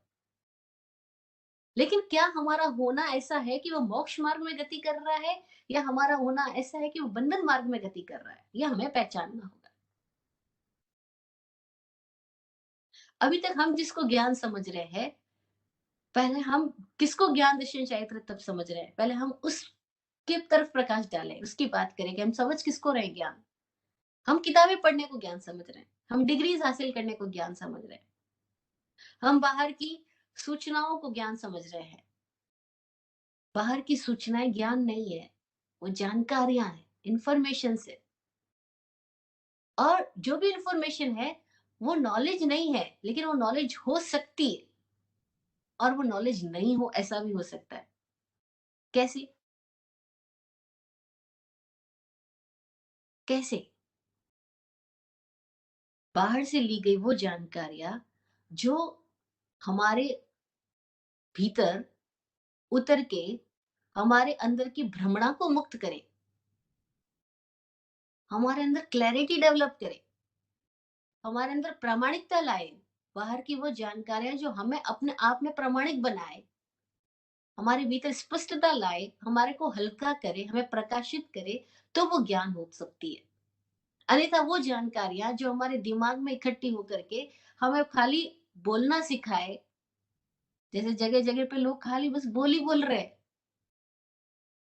लेकिन क्या हमारा होना ऐसा है कि वो मोक्ष मार्ग में गति कर रहा है, या हमारा होना ऐसा है कि वो बंधन मार्ग में गति कर रहा है, ये हमें पहचानना होगा। अभी तक हम जिसको ज्ञान समझ रहे हैं, पहले हम किसको ज्ञान दर्शन चारित्र तप समझ रहे हैं, पहले हम उसके तरफ प्रकाश डालें, उसकी बात करें कि हम समझ किसको रहे हैं ज्ञान। हम किताबें पढ़ने को ज्ञान समझ रहे हैं, हम डिग्रीज हासिल करने को ज्ञान समझ रहे हैं, हम बाहर की सूचनाओं को ज्ञान समझ रहे हैं। बाहर की सूचनाएं ज्ञान नहीं है, वो जानकारियां हैं, इंफॉर्मेशन है। और जो भी इंफॉर्मेशन है वो नॉलेज नहीं है, लेकिन वो नॉलेज हो सकती है, और वो नॉलेज नहीं हो ऐसा भी हो सकता है। कैसे? कैसे? बाहर से ली गई वो जानकारियां जो हमारे भीतर उतर के हमारे अंदर की भ्रमणा को मुक्त करे, हमारे अंदर क्लैरिटी डेवलप करे, हमारे अंदर प्रामाणिकता लाए। बाहर की वो जानकारियां जो हमें अपने आप में प्रामाणिक बनाए, हमारे भीतर स्पष्टता लाए, हमारे को हल्का करे, हमें प्रकाशित करे, तो वो ज्ञान हो सकती है। अन्यथा वो जानकारियां जो हमारे दिमाग में इकट्ठी होकर के हमें खाली बोलना सिखाए, जैसे जगह जगह पे लोग खाली बस बोल रहे हैं,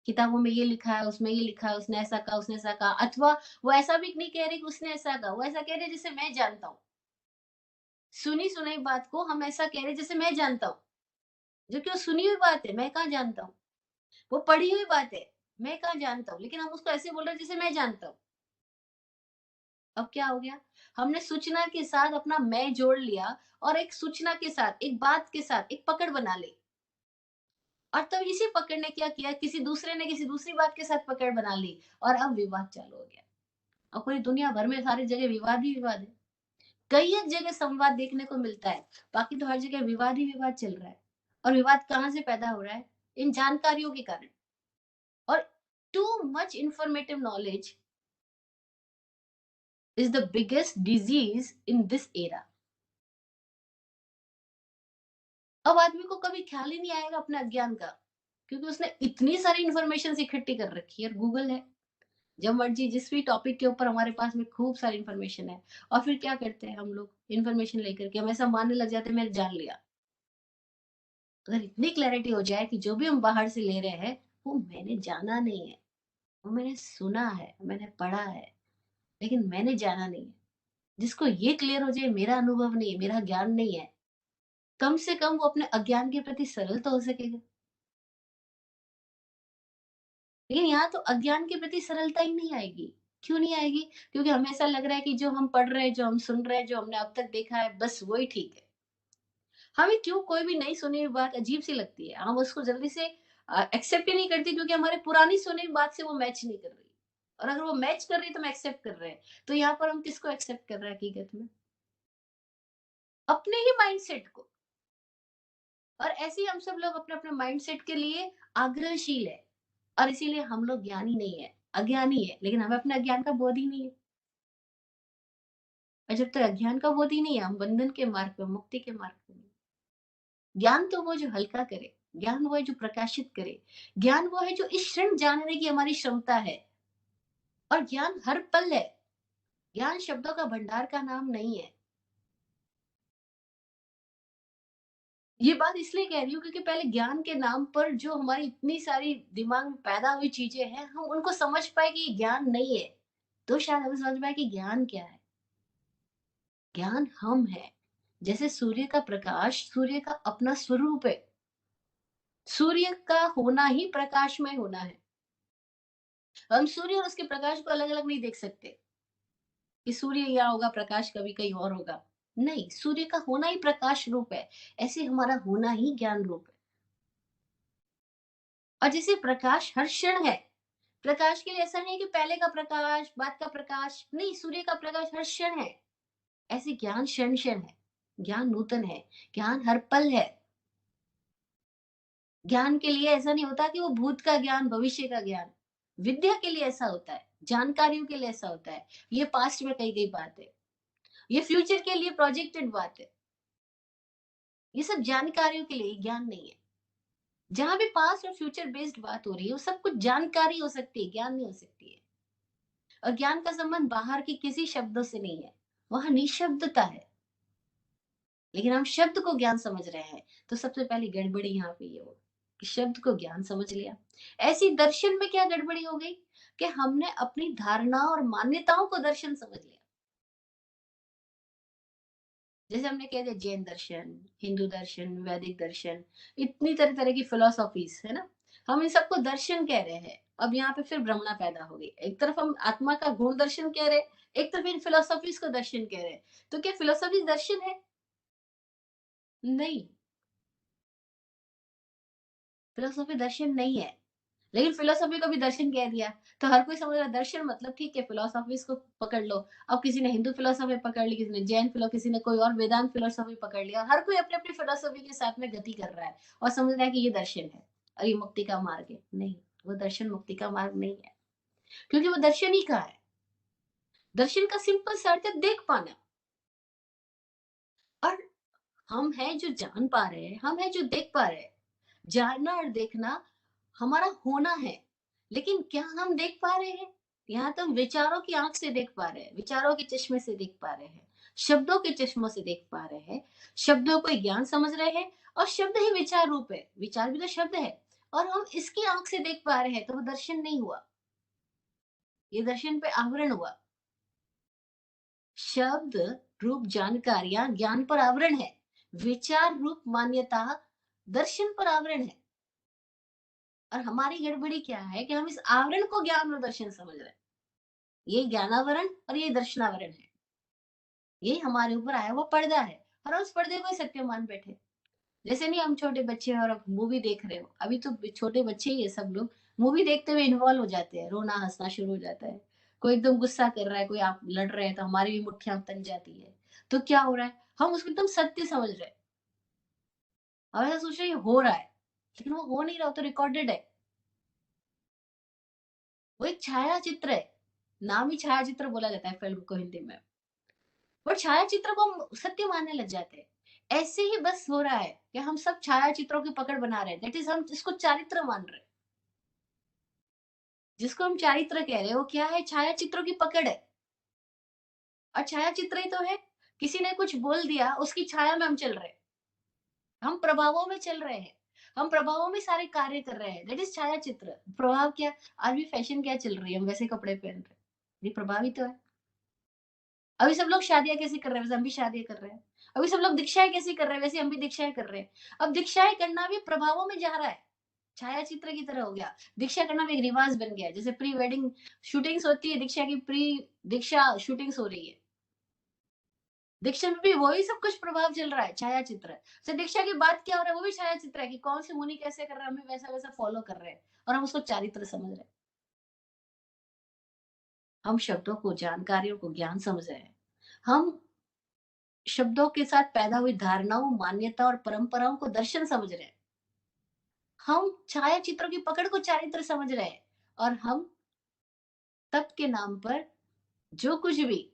किताबों में ये लिखा है, उसमें ये लिखा है, उसने ऐसा कहा, उसने ऐसा कहा, अथवा वो ऐसा भी नहीं कह रहे कि उसने ऐसा कहा, वो ऐसा कह रहे जैसे मैं जानता हूँ। सुनी सुनाई बात को हम ऐसा कह रहे जैसे मैं जानता हूँ, जो कि वो सुनी हुई बात है, मैं कहाँ जानता हूँ। वो पढ़ी हुई बात है, मैं कहाँ जानता हूँ, लेकिन हम उसको ऐसे बोल रहे हैं जैसे मैं जानता हूँ। अब क्या हो गया? हमने सूचना के साथ अपना मैं जोड़ लिया, और एक सूचना के साथ, एक बात के साथ एक पकड़ बना ली। और तब इसी पकड़ ने क्या किया, किसी दूसरे ने किसी दूसरी बात के साथ पकड़ बना ली, और अब विवाद चालू हो गया। अब पूरी दुनिया भर में सारी जगह विवाद ही विवाद है। कई एक जगह संवाद देखने को मिलता है, बाकी तो हर जगह विवाद ही विवाद चल रहा है। और विवाद कहाँ से पैदा हो रहा है? इन जानकारियों के कारण। और too much informative knowledge is the biggest disease in this era. अब आदमी को कभी ख्याल ही नहीं आएगा अपने अज्ञान का, क्योंकि उसने इतनी सारी इंफॉर्मेशन इकट्ठी कर रखी है, और गूगल है, जब मर्जी जिस भी टॉपिक के ऊपर हमारे पास में खूब सारी इंफॉर्मेशन है। और फिर क्या करते हैं हम लोग, इंफॉर्मेशन लेकर के हम ऐसा मानने लग जाते हैं मैंने जान लिया। अगर इतनी क्लैरिटी हो जाए कि जो भी हम बाहर से ले रहे हैं वो मैंने जाना नहीं है, वो मैंने सुना है, मैंने पढ़ा है, लेकिन मैंने जाना नहीं है। जिसको ये क्लियर हो जाए मेरा अनुभव नहीं है, मेरा ज्ञान नहीं है, कम से कम वो अपने अज्ञान के प्रति सरल तो हो सकेगा। लेकिन यहाँ तो अज्ञान के प्रति सरलता ही नहीं आएगी। क्यों नहीं आएगी? क्योंकि हमें ऐसा लग रहा है कि जो हम पढ़ रहे हैं, जो हम सुन रहे हैं, जो हमने अब तक देखा है, बस वही ठीक है। हमें क्यों कोई भी नई सुनी हुई बात अजीब सी लगती है, हम उसको जल्दी से एक्सेप्ट ही नहीं करते, क्योंकि हमारे पुरानी सुनी हुई बात से वो मैच नहीं कर रही। और अगर वो मैच कर रही है तो हम एक्सेप्ट कर रहे हैं। तो यहाँ पर हम किसको एक्सेप्ट कर रहे हैं हकीकत में? अपने ही माइंडसेट को। और ऐसे ही हम सब लोग अपने अपने माइंडसेट के लिए आग्रहशील है, और इसीलिए हम लोग ज्ञानी नहीं है, अज्ञानी है, लेकिन हमें अपने अज्ञान का बोध ही नहीं है। और जब तक अज्ञान का बोध ही नहीं है, हम बंधन के मार्ग पे, मुक्ति के मार्ग पे नहीं। ज्ञान तो वो जो हल्का करे, ज्ञान वो है जो प्रकाशित करे, ज्ञान वो है जो इस क्षण जानने की हमारी क्षमता है। और ज्ञान हर पल है, ज्ञान शब्दों का भंडार का नाम नहीं है। ये बात इसलिए कह रही हूँ क्योंकि पहले ज्ञान के नाम पर जो हमारी इतनी सारी दिमाग में पैदा हुई चीजें हैं, हम उनको समझ पाए कि ये ज्ञान नहीं है, तो शायद हमें समझ पाए कि ज्ञान क्या है। ज्ञान हम है। जैसे सूर्य का प्रकाश सूर्य का अपना स्वरूप है, सूर्य का होना ही प्रकाश में होना है। हम सूर्य और उसके प्रकाश को अलग अलग नहीं देख सकते कि सूर्य यहाँ होगा, प्रकाश कभी कहीं और होगा। नहीं, सूर्य का होना ही प्रकाश रूप है, ऐसे हमारा होना ही ज्ञान रूप है। और जैसे प्रकाश हर क्षण है, प्रकाश के लिए ऐसा नहीं कि पहले का प्रकाश बाद का प्रकाश, नहीं, सूर्य का प्रकाश हर क्षण है। ऐसे ज्ञान क्षण क्षण है, ज्ञान नूतन है, ज्ञान हर पल है। ज्ञान के लिए ऐसा नहीं होता कि वो भूत का ज्ञान, भविष्य का ज्ञान। विद्या के लिए ऐसा होता है, जानकारियों के लिए ऐसा होता है। ये पास्ट में कही गई बात है, ये फ्यूचर के लिए प्रोजेक्टेड बात है। ये सब जानकारियों के लिए, ज्ञान नहीं है। जहां भी पास्ट और फ्यूचर बेस्ड बात हो रही है, वो सब कुछ जानकारी हो सकती है, ज्ञान नहीं हो सकती है। और ज्ञान का संबंध बाहर के किसी शब्दों से नहीं है, वहां निशब्दता है। लेकिन हम शब्द को ज्ञान समझ रहे हैं, तो सबसे पहली गड़बड़ी यहाँ पे ये हो कि शब्द को ज्ञान समझ लिया। ऐसी दर्शन में क्या गड़बड़ी हो गई कि हमने अपनी धारणा और मान्यताओं को दर्शन समझ लिया। जैसे हमने कह दिया जैन दर्शन, हिंदू दर्शन, वैदिक दर्शन, इतनी तरह तरह की फिलोसॉफीज है ना, हम इन सबको दर्शन कह रहे हैं। अब यहाँ पे फिर भ्रमणा पैदा हो गई। एक तरफ हम आत्मा का गुण दर्शन कह रहे हैं, एक तरफ इन फिलोसॉफीज को दर्शन कह रहे हैं। तो क्या फिलोसॉफी दर्शन है? नहीं, फिलोसॉफी दर्शन नहीं है। लेकिन फिलोसॉफी को भी दर्शन कह दिया, तो हर कोई समझ रहा है दर्शन मतलब ठीक है, फिलोसॉफीज को पकड़ लो। अब किसी ने हिंदू फिलोसॉफी पकड़ ली, किसी ने जैन फिलो, किसी ने कोई और वेदांत फिलोसॉफी पकड़ लिया। हर कोई अपनी अपनी फिलोसॉफी के साथ में गति कर रहा है और समझ रहा है कि ये दर्शन है और ये मुक्ति का मार्ग है। नहीं, वो दर्शन मुक्ति का मार्ग नहीं है, क्योंकि वो दर्शन ही का है। दर्शन का सिंपल सा अर्थ है देख पाना। और हम हैं जो जान पा रहे हैं, हम हैं जो देख पा रहे हैं। जानना और देखना हमारा होना है, लेकिन क्या हम देख पा रहे हैं? यहाँ तो हम विचारों की आंख से देख पा रहे हैं, विचारों के चश्मे से देख पा रहे हैं, शब्दों के चश्मों से देख पा रहे हैं, शब्दों को ज्ञान समझ रहे हैं। और शब्द ही विचार रूप है, विचार भी तो शब्द है, और हम इसकी आंख से देख पा रहे हैं, तो वो दर्शन नहीं हुआ, ये दर्शन पे आवरण हुआ। शब्द रूप जानकारियां ज्ञान पर आवरण है, विचार रूप मान्यता दर्शन पर आवरण है। और हमारी गड़बड़ी क्या है कि हम इस आवरण को ज्ञान और दर्शन समझ रहे हैं। ये ज्ञानावरण और ये दर्शनावरण है, ये हमारे ऊपर आया हुआ पर्दा है, और हम उस पर्दे को ही सत्य मान बैठे। जैसे नहीं, हम छोटे बच्चे हैं और मूवी देख रहे हो, अभी तो छोटे बच्चे ही है सब लोग, मूवी देखते हुए इन्वॉल्व हो जाते हैं, रोना हंसना शुरू हो जाता है। कोई एकदम गुस्सा कर रहा है, कोई आप लड़ रहे हैं, तो हमारी भी मुट्ठियां तन जाती है। तो क्या हो रहा है, हम उसको एकदम सत्य समझ रहे हैं, और ऐसा सोच रहे हैं ये हो रहा है, लेकिन वो हो नहीं रहा, तो रिकॉर्डेड है। वो एक छाया चित्र है, नाम ही छाया चित्र बोला जाता है फिल्म को हिंदी में। और छाया चित्र को हम सत्य मानने लग जाते हैं। ऐसे ही बस हो रहा है कि हम सब छाया चित्रों की पकड़ बना रहे हैं, दैट इज हम जिसको चारित्र मान रहे हैं। जिसको हम चारित्र कह रहे हैं वो क्या है, छाया चित्रों की पकड़ है। और छाया चित्र ही तो है, किसी ने कुछ बोल दिया, उसकी छाया में हम चल रहे हैं, हम प्रभावों में चल रहे हैं, हम प्रभावों में सारे कार्य कर रहे हैं, दैट इज छाया चित्र। प्रभाव क्या, आज भी फैशन क्या चल रही है, हम वैसे कपड़े पहन रहे हैं, ये प्रभाव ही तो है। अभी सब लोग शादियां कैसी कर रहे हैं, वैसे हम भी शादियां कर रहे हैं। अभी सब लोग दीक्षाएं कैसी कर रहे हैं, वैसे हम भी दीक्षाएं कर रहे हैं। अब दीक्षाएं करना भी प्रभावों में जा रहा है, छाया चित्र की तरह हो गया। दीक्षा करना भी एक रिवाज बन गया है, जैसे प्री वेडिंग शूटिंग्स होती है, दीक्षा की प्री दीक्षा शूटिंग्स हो रही है। दीक्षा में भी वही सब कुछ प्रभाव चल रहा है, छाया चित्र। तो दीक्षा की बात क्या हो रहा है, वो भी छाया चित्र है कि कौन से मुनि कैसे कर रहे हैं, हमें वैसा वैसा फॉलो कर रहे हैं, और हम उसको चारित्र समझ रहे हैं। हम शब्दों को, जानकारियों को ज्ञान समझ रहे हैं। हम शब्दों के साथ पैदा हुई धारणाओं, मान्यता और परंपराओं को दर्शन समझ रहे हैं। हम छाया चित्रों की पकड़ को चारित्र समझ रहे हैं। और हम तप के नाम पर जो कुछ भी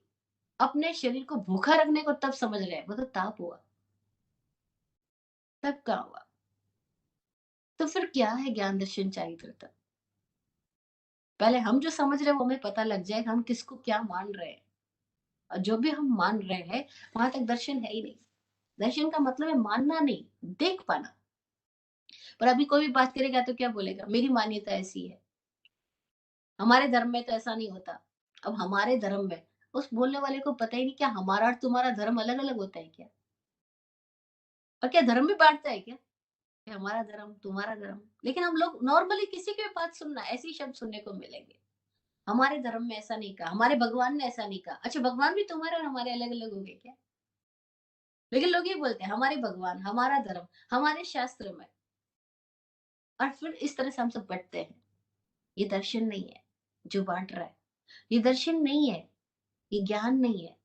अपने शरीर को भूखा रखने को तप समझ रहे हैं, वो तो ताप हुआ, तप का हुआ। तो फिर क्या है ज्ञान दर्शन चारित्रता? पहले हम जो समझ रहे हैं वो हमें पता लग जाए कि हम किसको क्या मान रहे हैं। और जो भी हम मान रहे हैं वहां तक दर्शन है ही नहीं। दर्शन का मतलब है मानना नहीं, देख पाना। पर अभी कोई भी बात करेगा तो क्या बोलेगा, मेरी मान्यता ऐसी है, हमारे धर्म में तो ऐसा नहीं होता। अब हमारे धर्म में, उस बोलने वाले को पता ही नहीं क्या हमारा और तुम्हारा धर्म अलग अलग होता है क्या? और क्या धर्म भी बांटता है क्या कि हमारा धर्म तुम्हारा धर्म? लेकिन हम लोग नॉर्मली किसी की भी बात सुनना, ऐसे ही शब्द सुनने को मिलेंगे, हमारे धर्म में ऐसा नहीं कहा, हमारे भगवान ने ऐसा नहीं कहा। अच्छा, भगवान भी तुम्हारे और हमारे अलग अलग होंगे क्या? लेकिन लोग ये बोलते हैं हमारे भगवान, हमारा धर्म, हमारे शास्त्र में। और फिर इस तरह से हम सब बंटते हैं। ये दर्शन नहीं है जो बांट रहा है, ये दर्शन नहीं है, ये ज्ञान नहीं है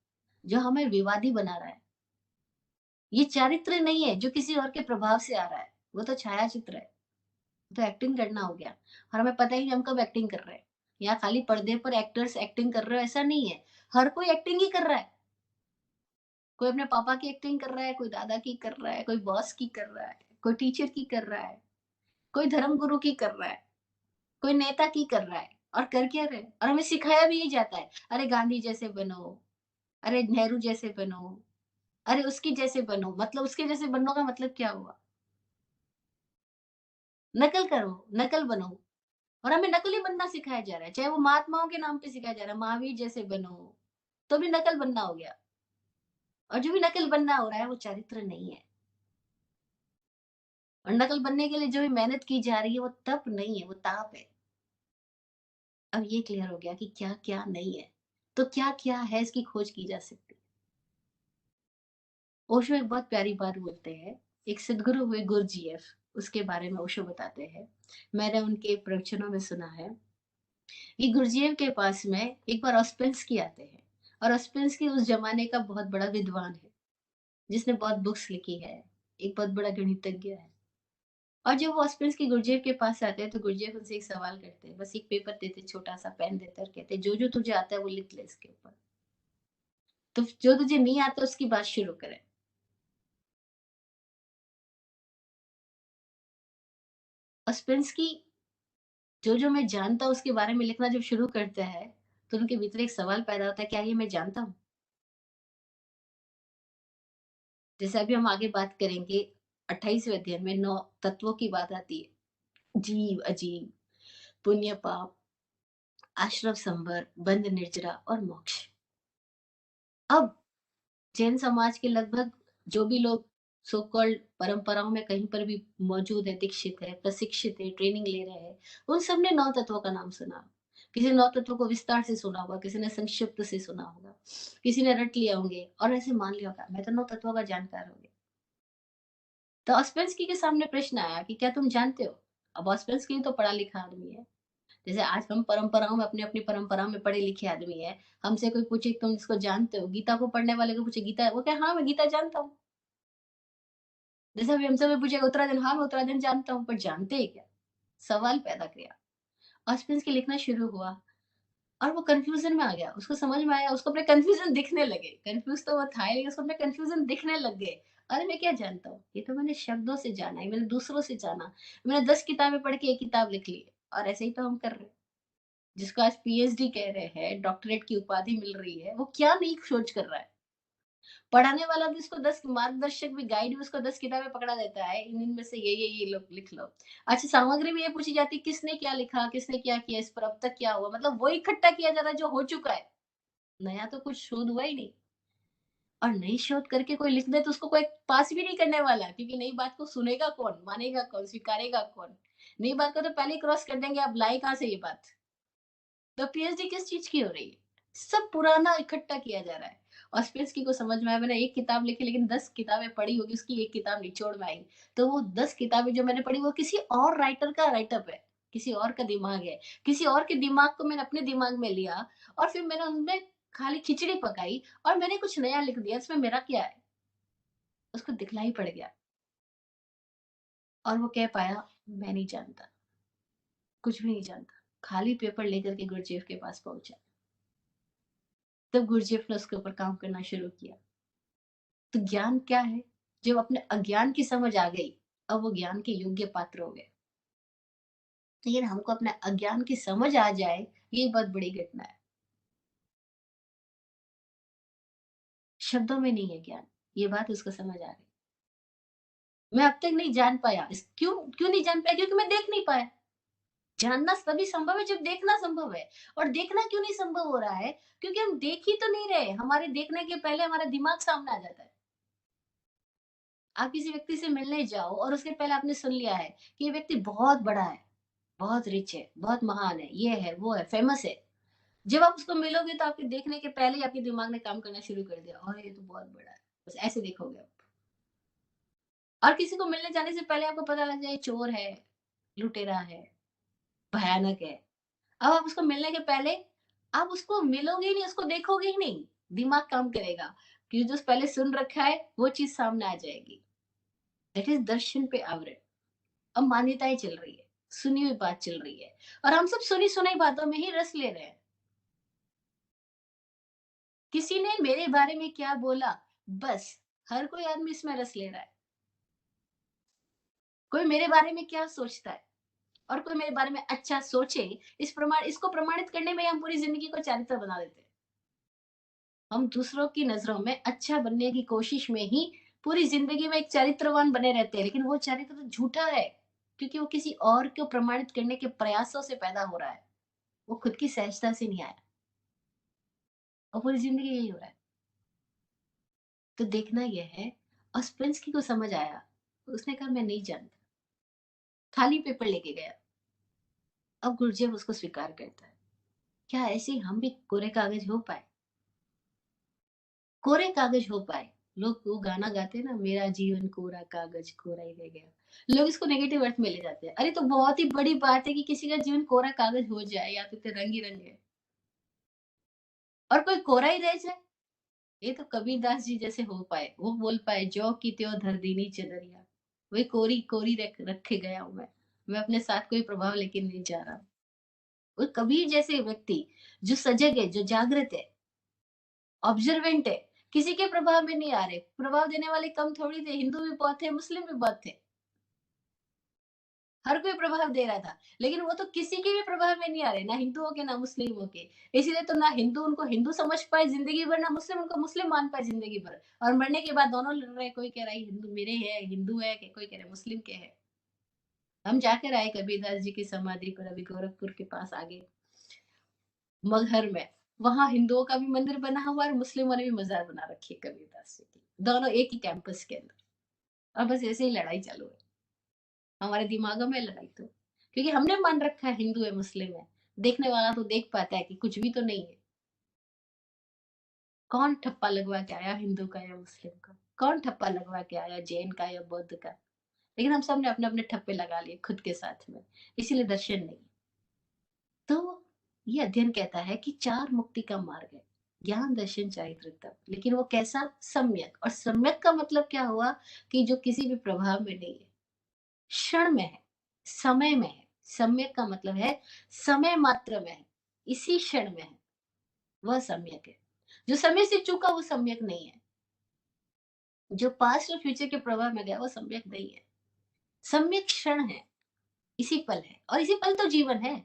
जो हमें विवादी बना रहा है, ये चारित्र नहीं है जो किसी और के प्रभाव से आ रहा है, वो तो छाया चित्र है। तो एक्टिंग करना हो गया और हमें पता ही नहीं हम कब एक्टिंग कर रहे हैं। यहाँ खाली पर्दे पर एक्टर्स एक्टिंग कर रहे हो ऐसा नहीं है, हर कोई एक्टिंग ही कर रहा है। कोई अपने पापा की एक्टिंग कर रहा है, कोई दादा की कर रहा है, कोई बॉस की कर रहा है, कोई टीचर की कर रहा है, कोई धर्म गुरु की कर रहा है, कोई नेता की कर रहा है। और कर क्या रहे, और हमें सिखाया भी यही जाता है, अरे गांधी जैसे बनो, अरे नेहरू जैसे बनो, अरे उसकी जैसे बनो। मतलब उसके जैसे बनने का मतलब क्या हुआ? नकल करो, नकल बनो। और हमें नकली बनना सिखाया जा रहा है, चाहे वो महात्माओं के नाम पे सिखाया जा रहा है, महावीर जैसे बनो, तो भी नकल बनना हो गया। और जो भी नकल बनना हो रहा है वो चरित्र नहीं है। और नकल बनने के लिए जो भी मेहनत की जा रही है वो तप नहीं है, वो ताप है। अब ये क्लियर हो गया कि क्या क्या नहीं है, तो क्या क्या है इसकी खोज की जा सकती है। ओशो एक बहुत प्यारी बात बोलते हैं, एक सदगुरु हुए गुरुजीएफ, उसके बारे में ओशो बताते हैं। मैंने उनके प्रवचनों में सुना है कि गुरुजीएफ के पास में एक बार ऑस्पेंस्की आते हैं, और ऑस्पेंस्की उस जमाने का बहुत बड़ा विद्वान है, जिसने बहुत बुक्स लिखी है, एक बहुत बड़ा गणितज्ञ है। और जब वो ऑस्पेंस्की गुरुजीएफ के पास आते हैं तो गुरुजीएफ उनसे एक सवाल करते हैं, बस एक पेपर देते, छोटा सा पेन देते और कहते जो जो तुझे आता है वो लिख ले इसके ऊपर, तो जो तुझे नहीं आता उसकी बात शुरू करें। ऑस्पेंस्की जो जो मैं जानता हूँ उसके बारे में लिखना जब शुरू करते हैं तो उनके भीतर एक सवाल पैदा होता है, क्या ये मैं जानता हूँ? जैसे अभी हम आगे बात करेंगे, 28वें अध्याय में 9 तत्वों की बात आती है, जीव अजीव, पुण्य पाप, आश्रव संवर, बंध निर्जरा और मोक्ष। अब जैन समाज के लगभग जो भी लोग सो कॉल्ड परंपराओं में कहीं पर भी मौजूद है, दीक्षित है, प्रशिक्षित है, ट्रेनिंग ले रहे हैं, उन सब ने 9 तत्वों का नाम सुना। किसी ने 9 तत्वों को विस्तार से सुना होगा, किसी ने संक्षिप्त से सुना होगा, किसी ने रट लिया होंगे और ऐसे मान लिया होगा मैं तो 9 तत्वों का जानकार हो गया। तो ऑस्पेंस्की के सामने प्रश्न आया कि क्या तुम जानते हो? अब ऑस्पेंस्की तो पढ़ा लिखा आदमी है, जैसे आज हम परंपराओं में अपनी अपनी परंपरा में पढ़े लिखे आदमी है, हमसे कोई पूछे तुम इसको जानते हो, गीता को पढ़ने वाले को पूछे गीता, वो क्या हाँ मैं गीता जानता हूँ। जैसे अभी हमसे कोई पूछेगा उत्तराखंड, हाँ मैं उत्तराखंड जानता हूँ, पर जानते हैं क्या? सवाल पैदा किया। ऑस्पेंस्की लिखना शुरू हुआ और वो कंफ्यूजन में आ गया, उसको समझ में आया, उसको अपने कंफ्यूजन दिखने लगे, कंफ्यूज तो वो था ही, लेकिन उसको अपने कंफ्यूजन दिखने लग गए। अरे मैं क्या जानता हूँ, ये तो मैंने शब्दों से जाना है, मैंने दूसरों से जाना, मैंने 10 किताबें पढ़ के एक किताब लिख ली है। और ऐसे ही तो हम कर रहे हैं, जिसको आज पीएचडी कह रहे हैं, डॉक्टरेट की उपाधि मिल रही है, वो क्या नहीं खोज कर रहा है। पढ़ाने वाला भी उसको 10 मार्गदर्शक भी, गाइड भी उसको 10 किताबें पकड़ा देता है, इनमें से ये लोग लिख लो। अच्छा, सामग्री में ये पूछी जाती है किसने क्या लिखा, किसने क्या किया, इस पर अब तक क्या हुआ, मतलब वो इकट्ठा किया जा रहा है जो हो चुका है, नया तो कुछ शोध हुआ ही नहीं। और नई शोध करके कोई लिख दे तो उसको कोई पास भी नहीं करने वाला, क्योंकि नई बात को सुनेगा कौन, मानेगा कौन, स्वीकारेगा कौन? नई बात को तो पहले ही क्रॉस कर देंगे, अब लाई कहाँ से ये बात? तो पीएचडी किस चीज की हो रही है? सब पुराना इकट्ठा किया जा रहा है। और स्पेंसकी को समझ में आया, मैंने एक किताब लिखी लेकिन 10 किताबें पढ़ी होगी, उसकी एक किताब निचोड़ में आई। तो वो 10 किताबें जो मैंने पढ़ी वो किसी और राइटर का राइटअप है, किसी और का दिमाग है, किसी और के दिमाग को मैंने अपने दिमाग में लिया और फिर मैंने उनमें खाली खिचड़ी पकाई और मैंने कुछ नया लिख दिया, इसमें मेरा क्या है? उसको दिखलाई पड़ गया और वो कह पाया मैं नहीं जानता, कुछ भी नहीं जानता। खाली पेपर लेकर के गुरुजीएफ के पास पहुंचा। तब गुरुजीएफ ने उसके ऊपर काम करना शुरू किया। तो ज्ञान क्या है? जब अपने अज्ञान की समझ आ गई, अब वो ज्ञान के योग्य पात्र हो गए। लेकिन हमको अपने अज्ञान की समझ आ जाए, ये बहुत बड़ी घटना है। शब्दों में नहीं है ज्ञान, ये बात उसको समझ आ गई। मैं अब तक नहीं जान पाया, क्यों क्यों नहीं जान पाया? क्योंकि मैं देख नहीं पाया। जानना तभी संभव है जब देखना संभव है। और देखना क्यों नहीं संभव हो रहा है? क्योंकि हम देख ही तो नहीं रहे, हमारे देखने के पहले हमारा दिमाग सामने आ जाता है। आप किसी व्यक्ति से मिलने जाओ और उसके पहले आपने सुन लिया है कि ये व्यक्ति बहुत बड़ा है, बहुत रिच है, बहुत महान है, ये है, वो है, फेमस है। जब आप उसको मिलोगे तो आपके देखने के पहले ही आपके दिमाग ने काम करना शुरू कर दिया, और ये तो बहुत बड़ा है, बस ऐसे देखोगे आप। और किसी को मिलने जाने से पहले आपको पता लग जाए चोर है, लुटेरा है, भयानक है। अब आप उसको मिलने के पहले आप उसको मिलोगे ही नहीं, उसको देखोगे ही नहीं, दिमाग काम करेगा, क्योंकि जो पहले सुन रखा है वो चीज सामने आ जाएगी। दैट इज दर्शन पे आवरण। अब मान्यताएं चल रही है, सुनी हुई बात चल रही है और हम सब सुनी सुनाई बातों में ही रस ले रहे हैं। किसी ने मेरे बारे में क्या बोला, बस हर कोई आदमी इसमें रस ले रहा है। कोई मेरे बारे में क्या सोचता है और कोई मेरे बारे में अच्छा सोचे, इसको प्रमाणित करने में हम पूरी जिंदगी को चारित्र बना देते हैं। हम दूसरों की नजरों में अच्छा बनने की कोशिश में ही पूरी जिंदगी में एक चरित्रवान बने रहते हैं, लेकिन वो चरित्र तो झूठा है, क्योंकि वो किसी और को प्रमाणित करने के प्रयासों से पैदा हो रहा है। वो खुद की सहजता से नहीं आया और पूरी जिंदगी यही हो रहा है। तो देखना यह है। और स्पेंसकी को समझ आया, उसने कहा मैं नहीं जानता, खाली पेपर लेके गया। अब गुरुदेव उसको स्वीकार करता है। क्या ऐसे हम भी कोरे कागज हो पाए? कोरे कागज हो पाए। लोग वो गाना गाते हैं ना, मेरा जीवन कोरा कागज कोरा ही रह गया। लोग इसको नेगेटिव अर्थ में ले जाते हैं। अरे तो बहुत ही बड़ी बात है कि किसी का जीवन कोरा कागज हो जाए, या तो रंग ही रंग है और कोई कोरा ही रह जाए। ये तो कबीरदास जी जैसे हो पाए, वो बोल पाए जो की त्यों धर दीनी चदरिया, वही कोरी कोरी रखे गया हूं मैं अपने साथ कोई प्रभाव लेके नहीं जा रहा। वो कबीर जैसे व्यक्ति जो सजग है, जो जागृत है, ऑब्जर्वेंट है, किसी के प्रभाव में नहीं आ रहे। प्रभाव देने वाले कम थोड़ी थे, हिंदू भी बहुत थे, मुस्लिम भी बहुत थे, हर कोई प्रभाव दे रहा था, लेकिन वो तो किसी के भी प्रभाव में नहीं आ रहे, ना हिंदुओं के ना मुस्लिमों के। इसीलिए तो ना हिंदू उनको हिंदू समझ पाए जिंदगी भर, ना मुस्लिम उनको मुस्लिम मान पाए जिंदगी भर। और मरने के बाद दोनों लड़ रहे, कोई कह रहा है हिंदू मेरे है, हिंदू है, कोई कह रहा है मुस्लिम के है। हम जाकर आए कबीरदास जी की समाधि पर, अभी गोरखपुर के पास आगे मगहर में, वहां हिंदुओं का भी मंदिर बना हुआ है और मुस्लिमों ने भी मजार बना रखी है कबीरदास जी की, दोनों एक ही कैंपस के अंदर। और बस ऐसे ही लड़ाई चालू है हमारे दिमागों में, लड़ाई तो क्योंकि हमने मान रखा है हिंदू है मुस्लिम है। देखने वाला तो देख पाता है कि कुछ भी तो नहीं है। कौन ठप्पा लगवा के आया हिंदू का या मुस्लिम का? कौन ठप्पा लगवा के आया जैन का या बौद्ध का? लेकिन हम सब ने अपने अपने ठप्पे लगा लिए खुद के साथ में, इसीलिए दर्शन नहीं। तो ये अध्ययन कहता है कि चार मुक्ति का मार्ग है, ज्ञान दर्शन चारित्र तप। लेकिन वो कैसा? सम्यक। और सम्यक का मतलब क्या हुआ? कि जो किसी भी प्रभाव में नहीं है, क्षण में है, समय में है। सम्यक का मतलब है समय मात्र में है, इसी क्षण में है, वह सम्यक है। जो समय से चूका वो सम्यक नहीं है। जो पास्ट और फ्यूचर के प्रभाव में गया वो सम्यक नहीं है। सम्यक क्षण है, इसी पल है, और इसी पल तो जीवन है।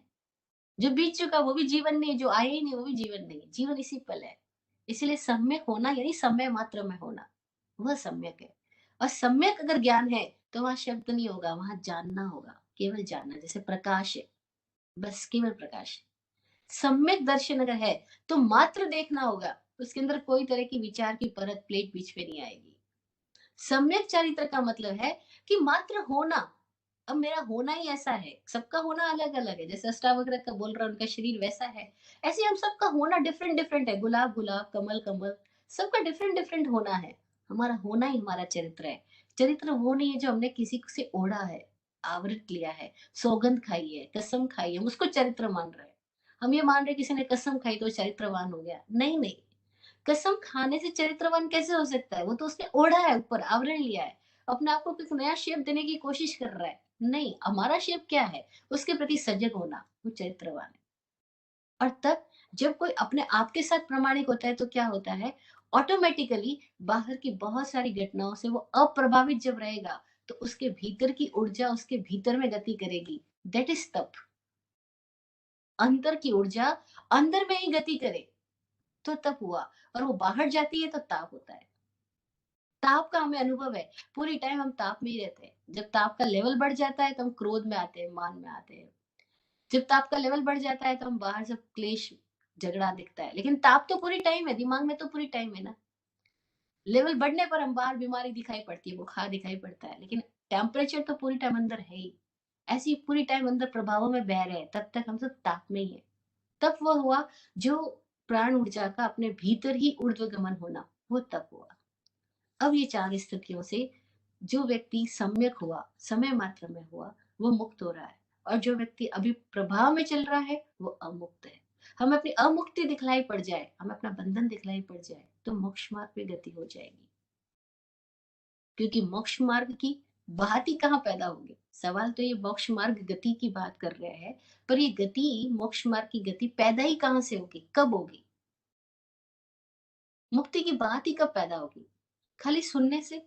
जो बीत चुका वो भी जीवन नहीं, जो आया ही नहीं वो भी जीवन नहीं, जीवन इसी पल है। इसीलिए सम्यक होना यानी समय मात्र में होना, वह सम्यक है। और सम्यक अगर ज्ञान है तो वहां शब्द नहीं होगा, वहां जानना होगा, केवल जानना। जैसे प्रकाश है, बस केवल प्रकाश है। सम्यक दर्शन अगर है तो मात्र देखना होगा, उसके अंदर कोई तरह की विचार की परत प्लेट बीच में नहीं आएगी। सम्यक चारित्र का मतलब है कि मात्र होना। अब मेरा होना ही ऐसा है, सबका होना अलग अलग है। जैसे अष्टावक्र का बोल रहा है उनका शरीर वैसा है, ऐसे हम सबका होना डिफरेंट डिफरेंट है। गुलाब गुलाब, कमल कमल, सबका डिफरेंट डिफरेंट होना है। हमारा होना ही हमारा चरित्र है। चरित्र वो नहीं है जो हमने किसी से ओढ़ा है, आवृत लिया है, सौगंध खाई है, कसम खाई है, हम उसको चरित्र मान रहे हैं। हम ये मान रहे किसी ने कसम खाई तो चरित्रवान हो गया। नहीं नहीं, कसम खाने से चरित्रवान कैसे हो सकता है? वो तो उसने ओढ़ा है, ऊपर आवरण लिया है, अपने आप को कुछ नया शेप देने की कोशिश कर रहा है। नहीं, हमारा शेप क्या है? उसके प्रति सजग होना, वो चरित्रवान है। और तब जब कोई अपने आप के साथ प्रामाणिक होता है तो क्या होता है? ऑटोमेटिकली बाहर की बहुत सारी घटनाओं से वो अप्रभावित जब रहेगा, तो उसके भीतर की ऊर्जा उसके भीतर में गति करेगी। दैट इज तप। अंदर की ऊर्जा अंदर में ही गति करे तो तप हुआ, और वो बाहर जाती है तो ताप होता है। ताप का हमें अनुभव है, पूरी टाइम हम ताप में ही रहते हैं। जब ताप का लेवल बढ़ जाता है तो हम क्रोध में आते हैं, मान में आते हैं। जब ताप का लेवल बढ़ जाता है तो हम बाहर से क्लेश, झगड़ा दिखता है। लेकिन ताप तो पूरी टाइम है, दिमाग में तो पूरी टाइम है ना। लेवल बढ़ने पर हम बाहर बीमारी दिखाई पड़ती है, बुखार दिखाई पड़ता है, लेकिन टेम्परेचर तो पूरी टाइम अंदर है ही। ऐसी पूरी टाइम अंदर प्रभावों में बह रहे हैं, तब तक हम सब ताप में ही है। तब वो हुआ जो प्राण ऊर्जा का अपने भीतर ही ऊर्ध्वगमन होना, वो तब हुआ। अब ये चार स्थितियों से जो व्यक्ति सम्यक हुआ, समय मात्र में हुआ, वो मुक्त हो रहा है। और जो व्यक्ति अभी प्रभाव में चल रहा है वो अमुक्त है। हमें अपनी अमुक्ति दिखलाई पड़ जाए, हमें अपना बंधन दिखलाई पड़ जाए, तो मोक्ष मार्ग पे गति हो जाएगी। क्योंकि मोक्ष मार्ग की भांति कहाँ पैदा होगी? सवाल तो ये मोक्ष मार्ग गति की बात कर रहे हैं, पर ये गति, मोक्ष मार्ग की गति पैदा ही कहाँ से होगी? कब होगी? मुक्ति की बात ही कब पैदा होगी? खाली सुनने से?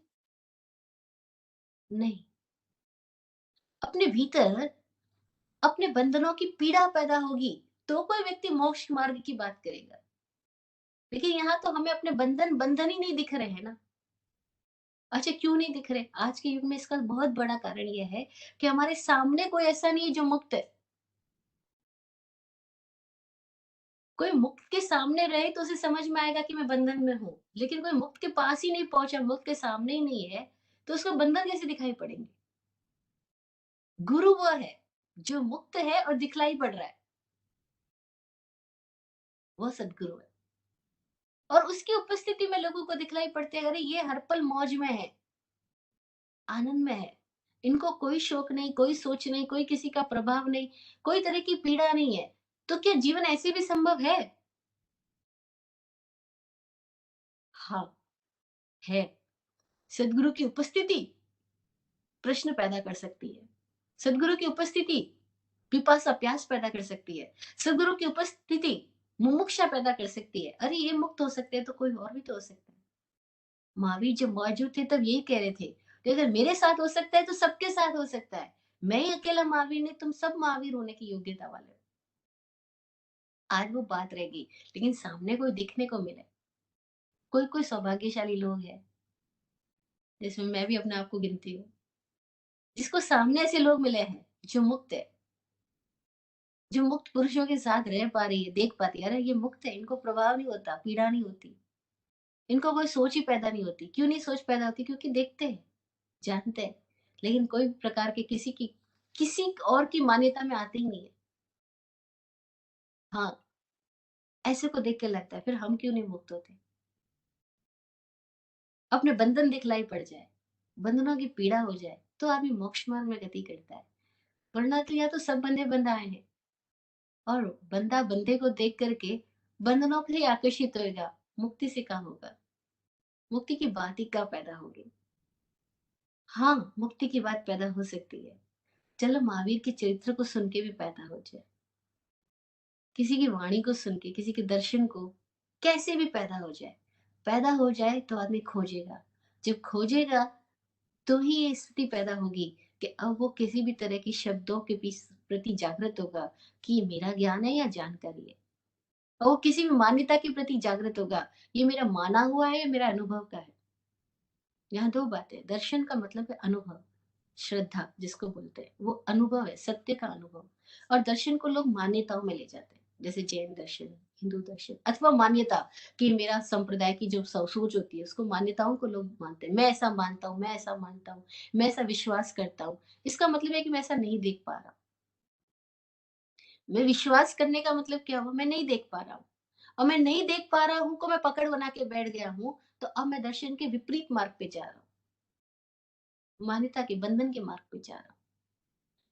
नहीं। अपने भीतर अपने बंधनों की पीड़ा पैदा होगी, तो कोई व्यक्ति मोक्ष मार्ग की बात करेगा। लेकिन यहाँ तो हमें अपने बंधन ही नहीं दिख रहे हैं ना। अच्छा, क्यों नहीं दिख रहे? आज के युग में इसका बहुत बड़ा कारण ये है कि हमारे सामने कोई ऐसा नहीं है जो मुक्त है। कोई मुक्त के सामने रहे तो उसे समझ में आएगा कि मैं बंधन में हूँ। लेकिन कोई मुक्त के पास ही नहीं पहुँचा, मुक्त के सामने ही नहीं है, तो उसको बंधन कैसे दिखाई पड़ेंगे? गुरु वो है, जो मुक्त है और दिखलाई पड़ रहा है। वो सद्गुरु है। और उसकी उपस्थिति में लोगों को दिखलाई पड़ते हैं, अरे ये हर पल मौज में है, आनंद में है। इनको कोई शोक नहीं, कोई सोच नहीं, कोई किसी का प्रभाव नहीं, कोई तरह की पीड़ा नहीं है। तो क्या जीवन ऐसे भी संभव है? हाँ, है। सद्गुरु की उपस्थिति प्रश्न पैदा कर सकती है। सद्गुरु की उपस्थिति पिपासा, प्यास पैदा कर सकती है। सद्गुरु की उपस्थिति मुमुक्षा पैदा कर सकती है। अरे ये मुक्त हो सकते हैं तो कोई और भी तो हो सकता है। महावीर जब मौजूद थे तब यही कह रहे थे कि अगर मेरे साथ हो सकता है तो सबके साथ हो सकता है। मैं ही अकेला महावीर नहीं, तुम सब महावीर होने की योग्यता वाले हो। आज वो बात रह गई, लेकिन सामने कोई दिखने को मिले। कोई कोई सौभाग्यशाली लोग हैं, जिसमें मैं भी अपने आप को गिनती हूँ, जिसको सामने ऐसे लोग मिले हैं जो मुक्त है, जो मुक्त पुरुषों के साथ रह पा रही है, देख पाती है, अरे ये मुक्त है, इनको प्रभाव नहीं होता, पीड़ा नहीं होती, इनको कोई सोच ही पैदा नहीं होती। क्यों नहीं सोच पैदा होती? क्योंकि देखते हैं, जानते हैं, लेकिन कोई भी प्रकार के किसी और की मान्यता में आते ही नहीं है। हाँ, ऐसे को देख के लगता है फिर हम क्यों नहीं मुक्त होते? अपने बंधन दिखलाई पड़ जाए, बंधनों की पीड़ा हो जाए, तो आदमी मोक्ष मार्ग में गति करता है। वरना तो या तो सब बंधे बंधाए हैं, और बंदा बंधे को देख करके बंधनों के लिए आकर्षित होएगा, मुक्ति से कहाँ होगा? मुक्ति की बात ही कहाँ पैदा होगी? हाँ, मुक्ति की बात पैदा हो सकती है। चलो महावीर के चरित्र को सुन के भी पैदा हो जाए, किसी की वाणी को सुन के, किसी के दर्शन को कैसे भी पैदा हो जाए। पैदा हो जाए तो आदमी खोजेगा। जब खोजेगा तो ही ये स्थिति पैदा होगी कि अब वो किसी भी तरह की शब्दों के प्रति जागृत होगा कि ये मेरा ज्ञान है या जानकारी है। और वो किसी भी मान्यता के प्रति जागृत होगा, ये मेरा माना हुआ है या मेरा अनुभव का है। यहाँ दो बातें, दर्शन का मतलब है अनुभव, श्रद्धा जिसको बोलते हैं, वो अनुभव है, सत्य का अनुभव। और दर्शन को लोग मान्यताओं में ले जाते हैं, जैसे जैन दर्शन, हिंदू दर्शन, अथवा मान्यता कि मेरा संप्रदाय की जो सोच होती है, उसको मान्यताओं को लोग मानते हैं। मैं ऐसा मानता हूँ, मैं ऐसा मानता हूँ, मैं ऐसा विश्वास करता हूँ। इसका मतलब है कि मैं ऐसा नहीं देख पा रहा। मैं विश्वास करने का मतलब क्या हुआ? मैं नहीं देख पा रहा हूँ, और मैं नहीं देख पा रहा हूँ को मैं पकड़ बना के बैठ गया हूँ, तो अब मैं दर्शन के विपरीत मार्ग पे जा रहा हूँ, मान्यता के बंधन के मार्ग पे जा रहा हूँ।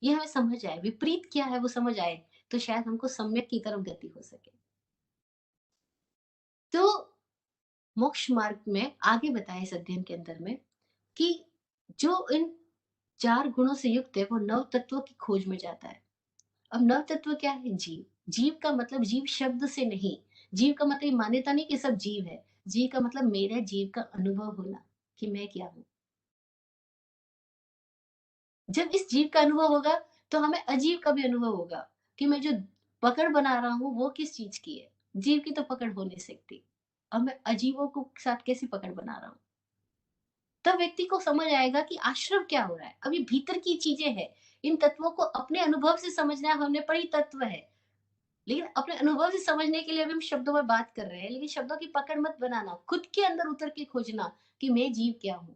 ये हमें समझ आए, विपरीत क्या है वो समझ आए, तो शायद हमको सम्यक की तरफ गति हो सके। तो मोक्ष मार्ग में आगे बताया इस अध्ययन के अंदर में कि जो इन 4 गुणों से युक्त है, वो नव तत्व की खोज में जाता है। अब नव तत्व क्या है? जीव। जीव का मतलब जीव शब्द से नहीं, जीव का मतलब ये मान्यता नहीं कि सब जीव है। जीव का मतलब मेरे जीव का अनुभव होना कि मैं क्या हूँ। जब इस जीव का अनुभव होगा, तो हमें अजीव का भी अनुभव होगा कि मैं जो पकड़ बना रहा हूँ वो किस चीज की है। जीव की तो पकड़ हो नहीं सकती, अब मैं अजीवों को साथ कैसी पकड़ बना रहा हूँ। तब व्यक्ति को समझ आएगा कि आश्रम क्या हो रहा है। अब ये भीतर की चीजें हैं, इन तत्वों को अपने अनुभव से समझना हमने पढ़ी तत्व है, लेकिन अपने अनुभव से समझने के लिए अभी हम शब्दों में बात कर रहे हैं। लेकिन शब्दों की पकड़ मत बनाना, खुद के अंदर उतर के खोजना कि मैं जीव क्या हूँ,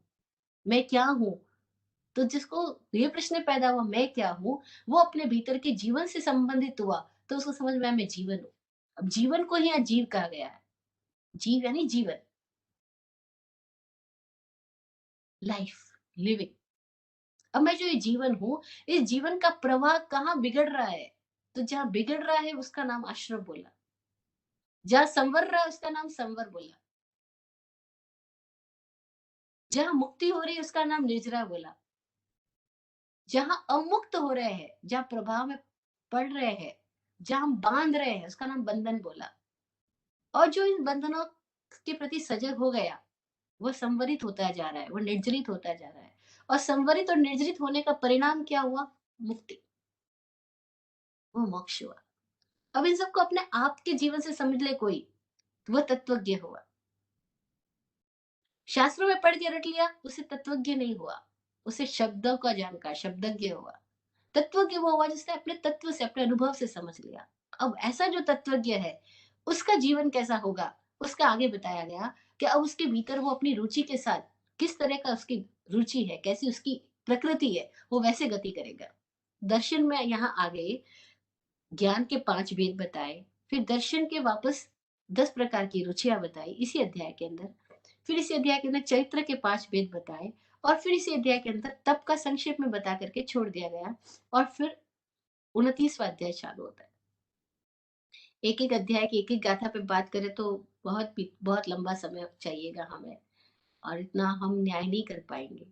मैं क्या हूँ। तो जिसको ये प्रश्न पैदा हुआ मैं क्या हूँ, वो अपने भीतर के जीवन से संबंधित हुआ, तो उसको समझ में आया मैं जीवन हूँ। अब जीवन को ही यहाँ जीव कहा गया है। जीव यानी जीवन, लाइफ, लिविंग। अब मैं जो ये जीवन हूँ, इस जीवन का प्रवाह कहाँ बिगड़ रहा है? तो जहाँ बिगड़ रहा है उसका नाम आश्रम बोला, जहाँ संवर रहा है उसका नाम संवर बोला, जहाँ मुक्ति हो रही है उसका नाम निर्जरा बोला। जहां अमुक्त हो रहे हैं, जहां प्रभाव में पड़ रहे हैं, जहां हम बांध रहे हैं, उसका नाम बंधन बोला। और जो इन बंधनों के प्रति सजग हो गया, वो संवरित होता जा रहा है, वो निर्जरित होता जा रहा है। और संवरित और निर्जरित होने का परिणाम क्या हुआ? मुक्ति, वो मोक्ष हुआ। अब इन सबको अपने आप के जीवन से समझ ले कोई, तो वह तत्वज्ञ हुआ। शास्त्रों में पढ़ के रट लिया, उसे तत्वज्ञ नहीं हुआ, उसे शब्दों का जानकार शब्दज्ञ हुआ। तत्वज्ञ वो हुआ जिसने अपने तत्व से, अपने अनुभव से समझ लिया। अब ऐसा जो तत्वज्ञ है, उसका जीवन कैसा होगा, उसका आगे बताया गया कि अब उसके भीतर वो अपनी रुचि के साथ, किस तरह का उसकी रुचि है, कैसी उसकी प्रकृति है, वो वैसे गति करेगा। दर्शन में यहाँ आगे ज्ञान के 5 भेद बताए, फिर दर्शन के वापस 10 प्रकार की रुचियां बताई इसी अध्याय के अंदर। फिर इसी अध्याय के अंदर चरित्र के 5 भेद बताए, और फिर इसी अध्याय के अंदर तप का संक्षेप में बता करके छोड़ दिया गया। और फिर 29वां अध्याय चालू होता है। एक एक अध्याय की एक एक गाथा पे बात करें तो बहुत लंबा समय चाहिएगा हमें, और इतना हम न्याय नहीं कर पाएंगे।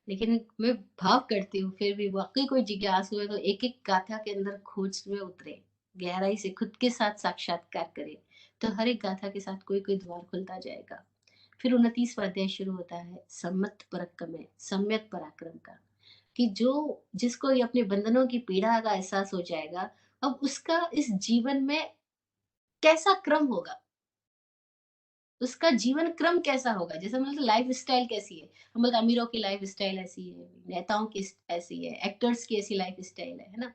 लेकिन मैं भाव करती हूँ, फिर भी वाकई कोई जिज्ञासु है तो एक एक गाथा के अंदर खोज में उतरे, गहराई से खुद के साथ साक्षात्कार करे, तो हर एक गाथा के साथ कोई कोई द्वार खुलता जाएगा। फिर 29वां अध्याय शुरू होता है सम्मत पराक्रम, सम्यक पराक्रम का, कि जो जिसको ये अपने बंधनों की पीड़ा का एहसास हो जाएगा, अब उसका इस जीवन में कैसा क्रम होगा, उसका जीवन क्रम कैसा होगा। जैसे मतलब लाइफ स्टाइल कैसी है, हम लोग अमीरों की लाइफ स्टाइल ऐसी है, नेताओं की ऐसी है, एक्टर्स की ऐसी लाइफ स्टाइल है ना।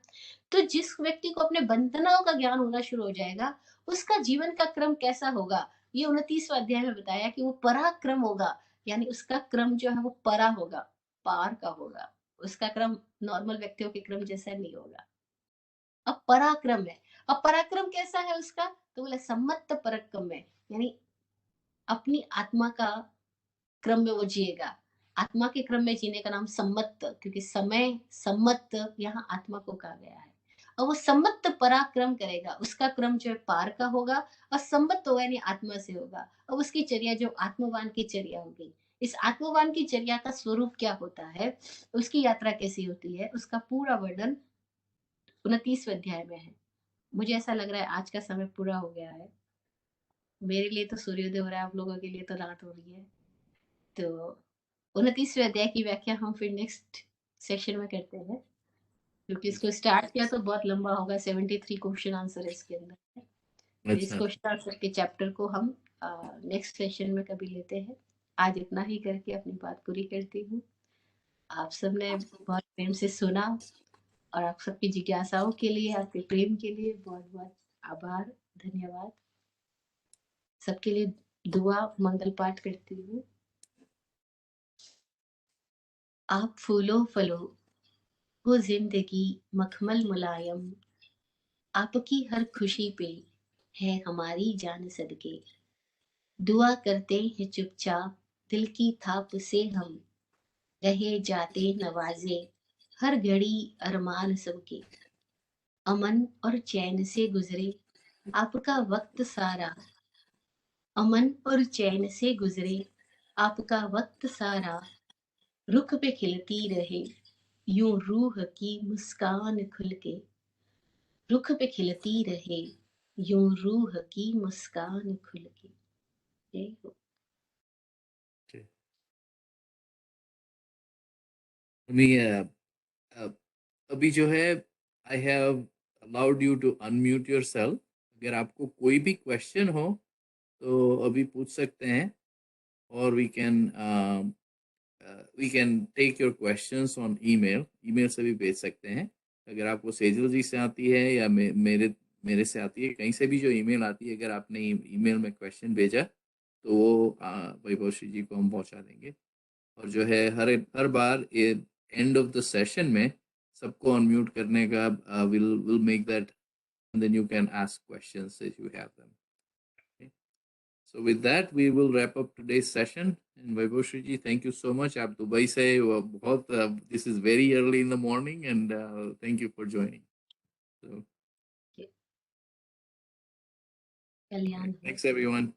तो जिस व्यक्ति को अपने बंधनों का ज्ञान होना शुरू हो जाएगा, उसका जीवन का क्रम कैसा होगा, ये 29वां अध्याय में बताया कि वो पराक्रम होगा। यानी उसका क्रम जो है वो परा होगा, पार का होगा। उसका क्रम नॉर्मल व्यक्तियों के क्रम जैसा नहीं होगा। अब पराक्रम है, अब पराक्रम कैसा है उसका, तो बोले सम्मत पराक्रम है, यानी अपनी आत्मा का क्रम में वो जिएगा। आत्मा के क्रम में जीने का नाम सम्मत, क्योंकि समय सम्मत यहाँ आत्मा को कहा गया है। और वो सम्मत पराक्रम करेगा, उसका क्रम जो है पार का होगा, और सम्मत होगा यानी आत्मा से होगा। अब उसकी चर्या जो आत्मवान की चर्या होगी, इस आत्मवान की चर्या का स्वरूप क्या होता है, उसकी यात्रा कैसी होती है, उसका पूरा वर्णन 29वें अध्याय में है। मुझे ऐसा लग रहा है आज का समय पूरा हो गया है। मेरे लिए तो सूर्योदय हो रहा है, आप लोगों के लिए तो रात हो रही है। तो 29वें अध्याय की व्याख्या हम फिर नेक्स्ट सेशन में करते हैं, क्योंकि इसको स्टार्ट किया तो बहुत लंबा होगा। 73 क्वेश्चन आंसर है इसके अंदर है। तो इस अच्छा, क्वेश्चन आंसर के चैप्टर को हम नेक्स्ट सेशन में कभी लेते हैं। आज इतना ही करके अपनी बात पूरी करती हूँ। आप सबने बहुत प्रेम से सुना, और आप सबकी जिज्ञासाओं के लिए, आपके प्रेम के लिए बहुत बहुत आभार, धन्यवाद। सबके लिए दुआ मंगल पाठ करती हूँ। आप फूलो फलो हो जिंदगी मखमल मुलायम, आपकी हर खुशी पे है हमारी जान सदके। दुआ करते हैं चुपचाप दिल की थाप से हम, रहे जाते नवाजे हर घड़ी अरमान सबके। अमन और चैन से गुजरे आपका वक्त सारा, अमन और चैन से गुजरे आपका वक्त सारा, रुख पे खिलती रहे यूं रूह की मुस्कान खुल के। रुख पे खिलती रहे यूं रूह की मुस्कान खुल के। जय हो। okay. अभी अभी जो है I have allowed you to unmute yourself. अगर आपको कोई भी क्वेश्चन हो तो अभी पूछ सकते हैं, और we can take your questions on email से भी भेज सकते हैं। अगर आपको सेजल जी से आती है या मेरे से आती है, कहीं से भी जो ईमेल आती है, अगर आपने ईमेल में क्वेश्चन भेजा तो वो वैभव श्री जी को हम पहुंचा देंगे। और जो है हर बार एंड ऑफ द सेशन में सबको अनम्यूट करने का will make that, and then you can ask questions if you have them. Okay. So with that, we will wrap up today's session. And Vaibhav Shri ji, thank you so much. आप Dubai से बहुत this is very early in the morning, and thank you for joining. So कल्याण हो। thanks everyone.